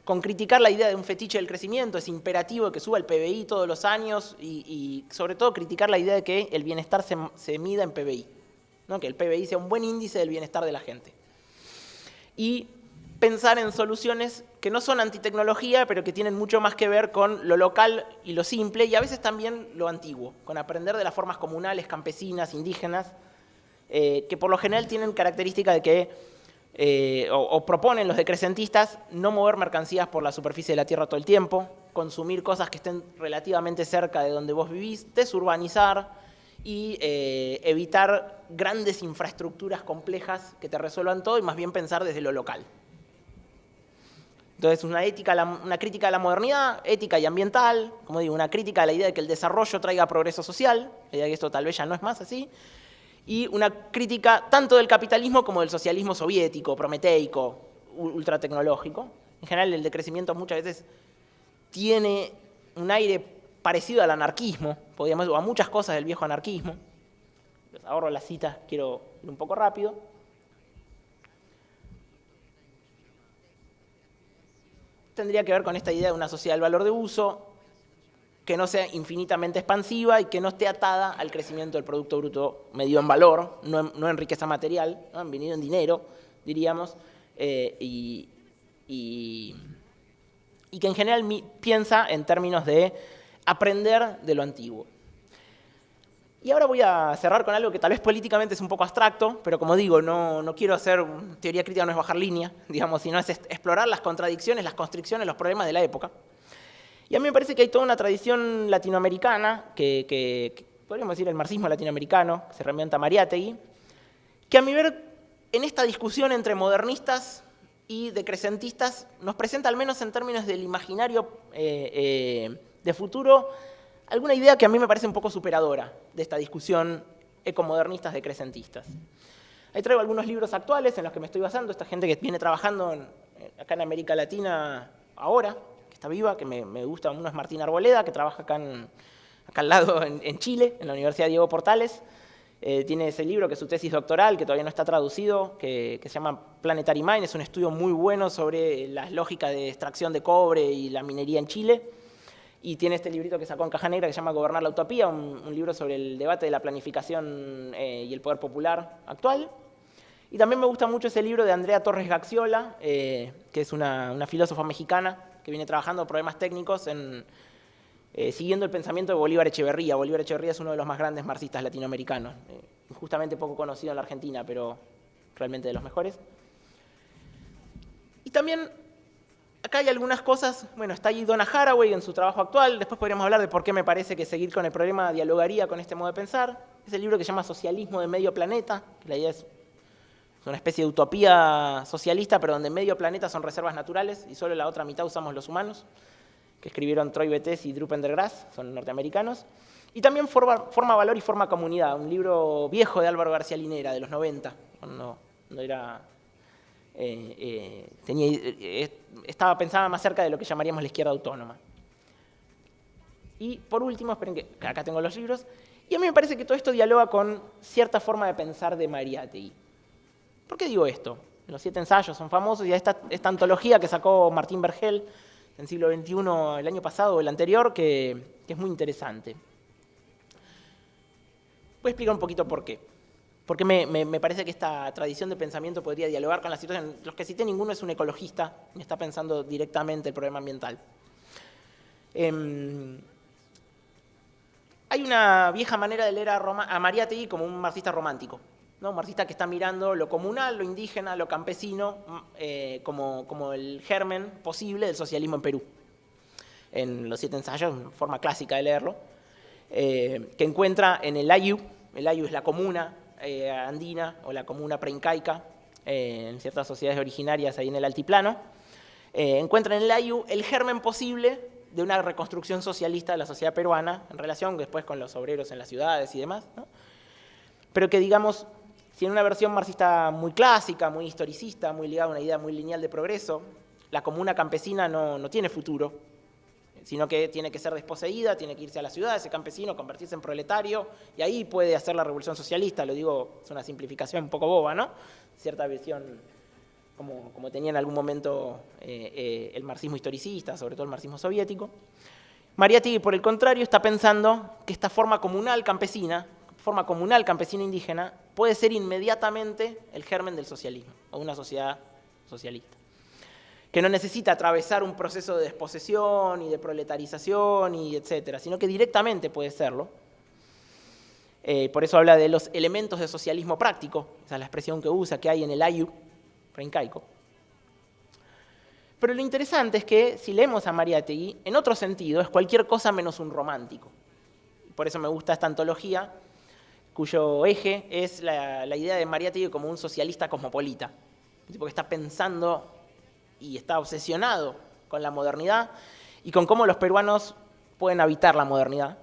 con criticar la idea de un fetiche del crecimiento, es imperativo que suba el PBI todos los años y sobre todo criticar la idea de que el bienestar se mida en PBI, ¿no? Que el PBI sea un buen índice del bienestar de la gente. Y pensar en soluciones que no son antitecnología, pero que tienen mucho más que ver con lo local y lo simple, y a veces también lo antiguo, con aprender de las formas comunales, campesinas, indígenas, que por lo general tienen característica de que o proponen los decrecentistas no mover mercancías por la superficie de la tierra todo el tiempo, consumir cosas que estén relativamente cerca de donde vos vivís, desurbanizar y evitar grandes infraestructuras complejas que te resuelvan todo y más bien pensar desde lo local. Entonces, una crítica a la modernidad, ética y ambiental, como digo, una crítica a la idea de que el desarrollo traiga progreso social, la idea de que esto tal vez ya no es más así, y una crítica tanto del capitalismo como del socialismo soviético, prometeico, ultratecnológico. En general, el decrecimiento muchas veces tiene un aire parecido al anarquismo, podríamos decir, o a muchas cosas del viejo anarquismo. Les ahorro las citas, quiero ir un poco rápido. Tendría que ver con esta idea de una sociedad del valor de uso, que no sea infinitamente expansiva y que no esté atada al crecimiento del Producto Bruto medido en valor, no en riqueza material, ¿no?, medido en dinero, diríamos, y que en general piensa en términos de aprender de lo antiguo. Y ahora voy a cerrar con algo que tal vez políticamente es un poco abstracto, pero como digo, no quiero hacer teoría crítica, no es bajar línea, digamos, sino es explorar las contradicciones, las constricciones, los problemas de la época. Y a mí me parece que hay toda una tradición latinoamericana, que podríamos decir el marxismo latinoamericano, que se remonta a Mariátegui, que a mi ver, en esta discusión entre modernistas y decrecentistas, nos presenta, al menos en términos del imaginario de futuro, alguna idea que a mí me parece un poco superadora de esta discusión ecomodernistas decrecentistas. Ahí traigo algunos libros actuales en los que me estoy basando, esta gente que viene trabajando acá en América Latina ahora, está viva, que me gusta. Uno es Martín Arboleda, que trabaja acá al lado en Chile, en la Universidad Diego Portales. Tiene ese libro que es su tesis doctoral, que todavía no está traducido, que se llama Planetary Mine. Es un estudio muy bueno sobre las lógicas de extracción de cobre y la minería en Chile. Y tiene este librito que sacó en caja negra que se llama Gobernar la Utopía, un libro sobre el debate de la planificación y el poder popular actual. Y también me gusta mucho ese libro de Andrea Torres Gaxiola, que es una filósofa mexicana, que viene trabajando problemas técnicos siguiendo el pensamiento de Bolívar Echeverría. Bolívar Echeverría es uno de los más grandes marxistas latinoamericanos, justamente poco conocido en la Argentina, pero realmente de los mejores. Y también acá hay algunas cosas, bueno, está ahí Donna Haraway en su trabajo actual, después podríamos hablar de por qué me parece que seguir con el problema dialogaría con este modo de pensar. Es el libro que se llama Socialismo de Medio Planeta, que la idea es una especie de utopía socialista, pero donde medio planeta son reservas naturales y solo la otra mitad usamos los humanos, que escribieron Troy Betts y Drew Pendergrass, son norteamericanos. Y también Forma, Valor y Forma Comunidad, un libro viejo de Álvaro García Linera, de los 90, cuando era, estaba pensada más cerca de lo que llamaríamos la izquierda autónoma. Y por último, esperen que acá tengo los libros, y a mí me parece que todo esto dialoga con cierta forma de pensar de Mariátegui. ¿Por qué digo esto? Los 7 ensayos son famosos, y esta antología que sacó Martín Vergel en siglo XXI el año pasado o el anterior, que es muy interesante. Voy a explicar un poquito por qué. Porque me parece que esta tradición de pensamiento podría dialogar con la situación. Los que cité, ninguno es un ecologista, ni está pensando directamente el problema ambiental. Hay una vieja manera de leer a Mariátegui como un marxista romántico, ¿no? Un marxista que está mirando lo comunal, lo indígena, lo campesino, como el germen posible del socialismo en Perú. En los 7 ensayos, una forma clásica de leerlo, que encuentra en el Ayllu es la comuna andina o la comuna preincaica, en ciertas sociedades originarias ahí en el altiplano, encuentra en el Ayllu el germen posible de una reconstrucción socialista de la sociedad peruana, en relación después con los obreros en las ciudades y demás, ¿no? Pero que, digamos, si en una versión marxista muy clásica, muy historicista, muy ligada a una idea muy lineal de progreso, la comuna campesina no tiene futuro, sino que tiene que ser desposeída, tiene que irse a la ciudad, ese campesino, convertirse en proletario, y ahí puede hacer la revolución socialista. Lo digo, es una simplificación un poco boba, ¿no? Cierta visión como tenía en algún momento el marxismo historicista, sobre todo el marxismo soviético. Mariátegui, por el contrario, está pensando que esta forma comunal campesina indígena, puede ser inmediatamente el germen del socialismo, o una sociedad socialista, que no necesita atravesar un proceso de desposesión y de proletarización y etcétera, sino que directamente puede serlo. Por eso habla de los elementos de socialismo práctico, esa es la expresión que usa, que hay en el Ayllu preincaico. Pero lo interesante es que si leemos a Mariátegui, en otro sentido, es cualquier cosa menos un romántico. Por eso me gusta esta antología, cuyo eje es la idea de Mariátegui como un socialista cosmopolita, un tipo que está pensando y está obsesionado con la modernidad y con cómo los peruanos pueden habitar la modernidad,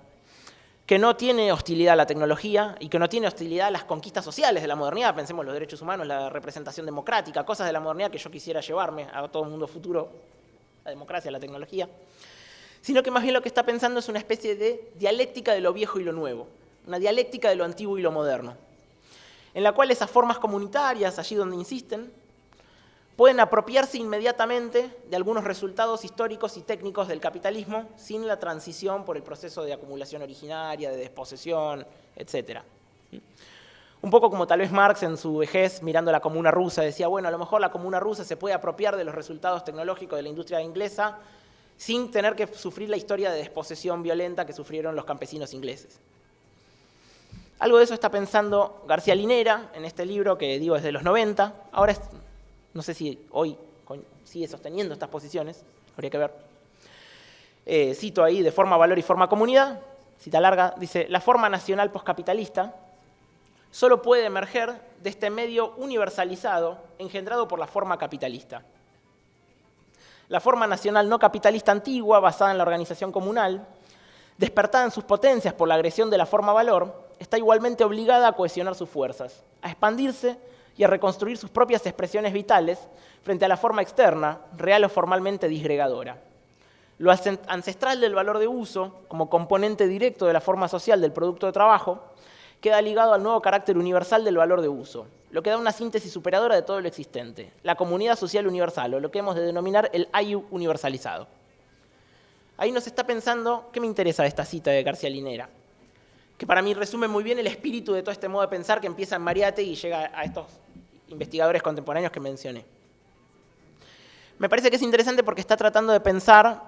que no tiene hostilidad a la tecnología y que no tiene hostilidad a las conquistas sociales de la modernidad. Pensemos en los derechos humanos, la representación democrática, cosas de la modernidad que yo quisiera llevarme a todo el mundo futuro, la democracia, la tecnología, sino que más bien lo que está pensando es una especie de dialéctica de lo viejo y lo nuevo, una dialéctica de lo antiguo y lo moderno, en la cual esas formas comunitarias, allí donde insisten, pueden apropiarse inmediatamente de algunos resultados históricos y técnicos del capitalismo sin la transición por el proceso de acumulación originaria, de desposesión, etc. Un poco como tal vez Marx en su vejez, mirando la comuna rusa, decía, bueno, a lo mejor la comuna rusa se puede apropiar de los resultados tecnológicos de la industria inglesa sin tener que sufrir la historia de desposesión violenta que sufrieron los campesinos ingleses. Algo de eso está pensando García Linera en este libro que digo es de los 90, ahora no sé si hoy sigue sosteniendo estas posiciones, habría que ver. Cito ahí de Forma, Valor y Forma Comunidad, cita larga, dice, la forma nacional poscapitalista solo puede emerger de este medio universalizado engendrado por la forma capitalista. La forma nacional no capitalista antigua, basada en la organización comunal, despertada en sus potencias por la agresión de la forma valor, está igualmente obligada a cohesionar sus fuerzas, a expandirse y a reconstruir sus propias expresiones vitales frente a la forma externa, real o formalmente disgregadora. Lo ancestral del valor de uso, como componente directo de la forma social del producto de trabajo, queda ligado al nuevo carácter universal del valor de uso, lo que da una síntesis superadora de todo lo existente, la comunidad social universal, o lo que hemos de denominar el Ayllu universalizado. Ahí nos está pensando, ¿qué me interesa de esta cita de García Linera? Que para mí resume muy bien el espíritu de todo este modo de pensar que empieza en Mariátegui y llega a estos investigadores contemporáneos que mencioné. Me parece que es interesante porque está tratando de pensar,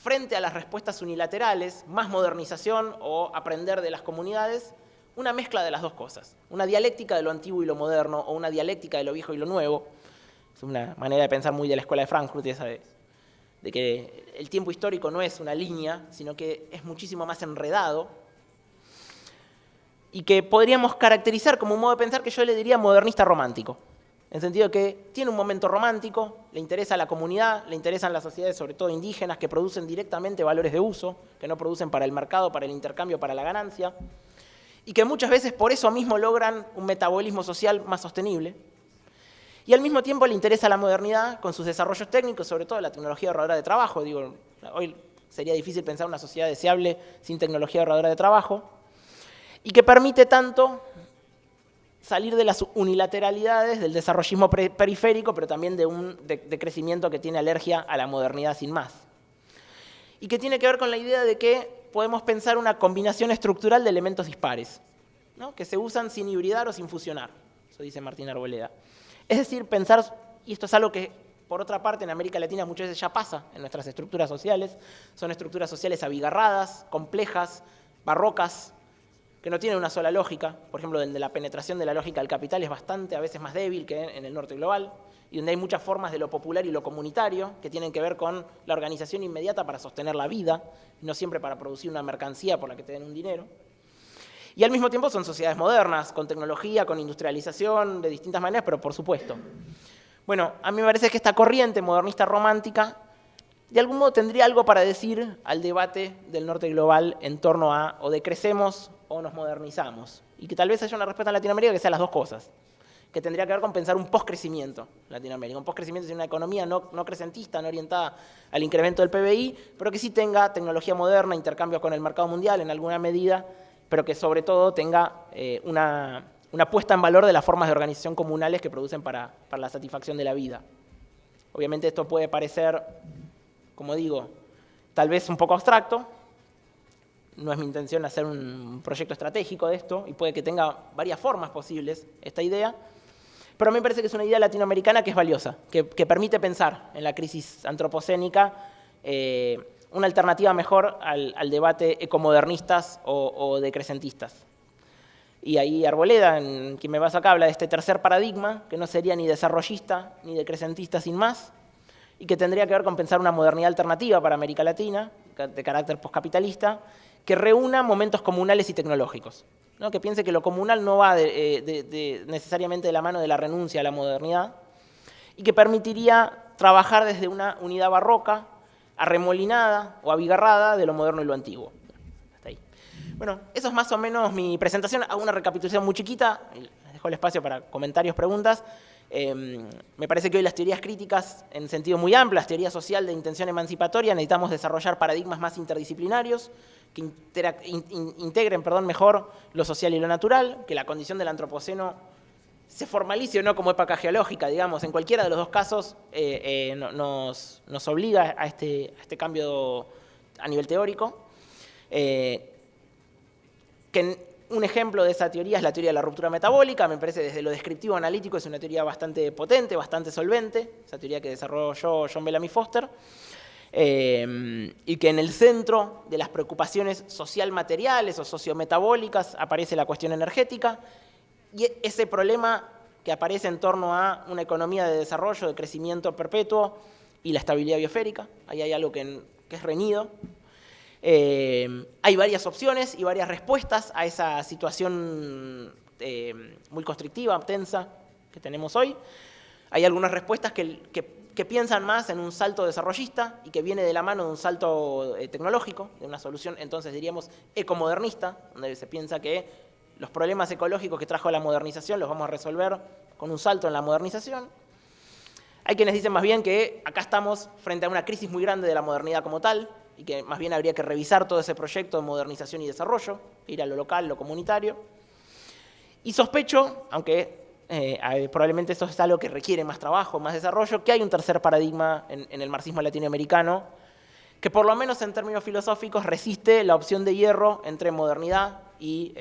frente a las respuestas unilaterales, más modernización o aprender de las comunidades, una mezcla de las dos cosas. Una dialéctica de lo antiguo y lo moderno, o una dialéctica de lo viejo y lo nuevo. Es una manera de pensar muy de la escuela de Frankfurt, esa de que el tiempo histórico no es una línea, sino que es muchísimo más enredado, y que podríamos caracterizar como un modo de pensar que yo le diría modernista romántico. en el sentido que tiene un momento romántico, le interesa a la comunidad, le interesan las sociedades, sobre todo indígenas, que producen directamente valores de uso, que no producen para el mercado, para el intercambio, para la ganancia, y que muchas veces por eso mismo logran un metabolismo social más sostenible. Y al mismo tiempo le interesa la modernidad con sus desarrollos técnicos, sobre todo la tecnología ahorradora de trabajo. Digo, hoy sería difícil pensar una sociedad deseable sin tecnología ahorradora de trabajo, y que permite tanto salir de las unilateralidades del desarrollismo periférico, pero también de crecimiento que tiene alergia a la modernidad sin más. Y que tiene que ver con la idea de que podemos pensar una combinación estructural de elementos dispares, ¿no? Que se usan sin hibridar o sin fusionar. Eso dice Martín Arboleda. Es decir, pensar, y esto es algo que por otra parte en América Latina muchas veces ya pasa en nuestras estructuras sociales, son estructuras sociales abigarradas, complejas, barrocas, que no tienen una sola lógica. Por ejemplo, donde la penetración de la lógica del capital es bastante, a veces más débil que en el norte global, y donde hay muchas formas de lo popular y lo comunitario que tienen que ver con la organización inmediata para sostener la vida, no siempre para producir una mercancía por la que te den un dinero. Y al mismo tiempo son sociedades modernas, con tecnología, con industrialización, de distintas maneras, pero por supuesto. Bueno, a mí me parece que esta corriente modernista romántica de algún modo tendría algo para decir al debate del norte global en torno a o decrecemos o nos modernizamos. Y que tal vez haya una respuesta en Latinoamérica que sea las dos cosas, que tendría que ver con pensar un postcrecimiento en Latinoamérica. Un postcrecimiento es una economía no crecentista, no orientada al incremento del PBI, pero que sí tenga tecnología moderna, intercambios con el mercado mundial en alguna medida, pero que sobre todo tenga una puesta en valor de las formas de organización comunales que producen para la satisfacción de la vida. Obviamente esto puede parecer, como digo, tal vez un poco abstracto. No es mi intención hacer un proyecto estratégico de esto, y puede que tenga varias formas posibles esta idea, pero a mí me parece que es una idea latinoamericana que es valiosa, que permite pensar en la crisis antropocénica una alternativa mejor al debate ecomodernistas o decrecentistas. Y ahí Arboleda, en quien me vas acá, habla de este tercer paradigma, que no sería ni desarrollista ni decrecentista sin más, y que tendría que ver con pensar una modernidad alternativa para América Latina, de carácter postcapitalista, que reúna momentos comunales y tecnológicos, ¿no? Que piense que lo comunal no va necesariamente de la mano de la renuncia a la modernidad, y que permitiría trabajar desde una unidad barroca, arremolinada o abigarrada de lo moderno y lo antiguo. Hasta ahí. Bueno, eso es más o menos mi presentación. Hago una recapitulación muy chiquita, les dejo el espacio para comentarios, preguntas. Me parece que hoy las teorías críticas, en sentido muy amplio, las teorías social de intención emancipatoria, necesitamos desarrollar paradigmas más interdisciplinarios que integren mejor lo social y lo natural, que la condición del antropoceno se formalice o no como época geológica, digamos. En cualquiera de los dos casos nos obliga a este cambio a nivel teórico. Un ejemplo de esa teoría es la teoría de la ruptura metabólica. Me parece desde lo descriptivo analítico es una teoría bastante potente, bastante solvente, esa teoría que desarrolló John Bellamy Foster, y que en el centro de las preocupaciones social-materiales o sociometabólicas aparece la cuestión energética, y ese problema que aparece en torno a una economía de desarrollo, de crecimiento perpetuo y la estabilidad biosférica. Ahí hay algo que es reñido. Hay varias opciones y varias respuestas a esa situación muy constrictiva, tensa que tenemos hoy. Hay algunas respuestas que piensan más en un salto desarrollista y que viene de la mano de un salto tecnológico, de una solución, entonces diríamos, ecomodernista, donde se piensa que los problemas ecológicos que trajo la modernización los vamos a resolver con un salto en la modernización. Hay quienes dicen más bien que acá estamos frente a una crisis muy grande de la modernidad como tal, y que más bien habría que revisar todo ese proyecto de modernización y desarrollo, ir a lo local, lo comunitario. Y sospecho, aunque probablemente esto es algo que requiere más trabajo, más desarrollo, que hay un tercer paradigma en el marxismo latinoamericano, que por lo menos en términos filosóficos resiste la opción de hierro entre modernidad y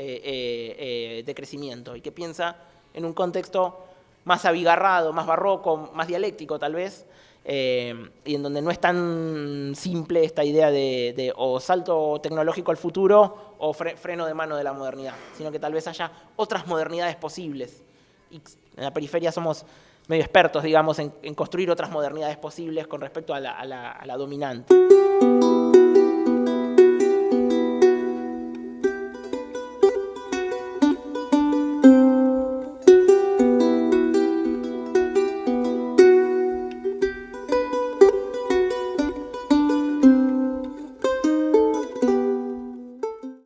decrecimiento, y que piensa en un contexto más abigarrado, más barroco, más dialéctico tal vez, y en donde no es tan simple esta idea de o salto tecnológico al futuro o freno de mano de la modernidad, sino que tal vez haya otras modernidades posibles. Y en la periferia somos medio expertos, digamos, en construir otras modernidades posibles con respecto a la dominante.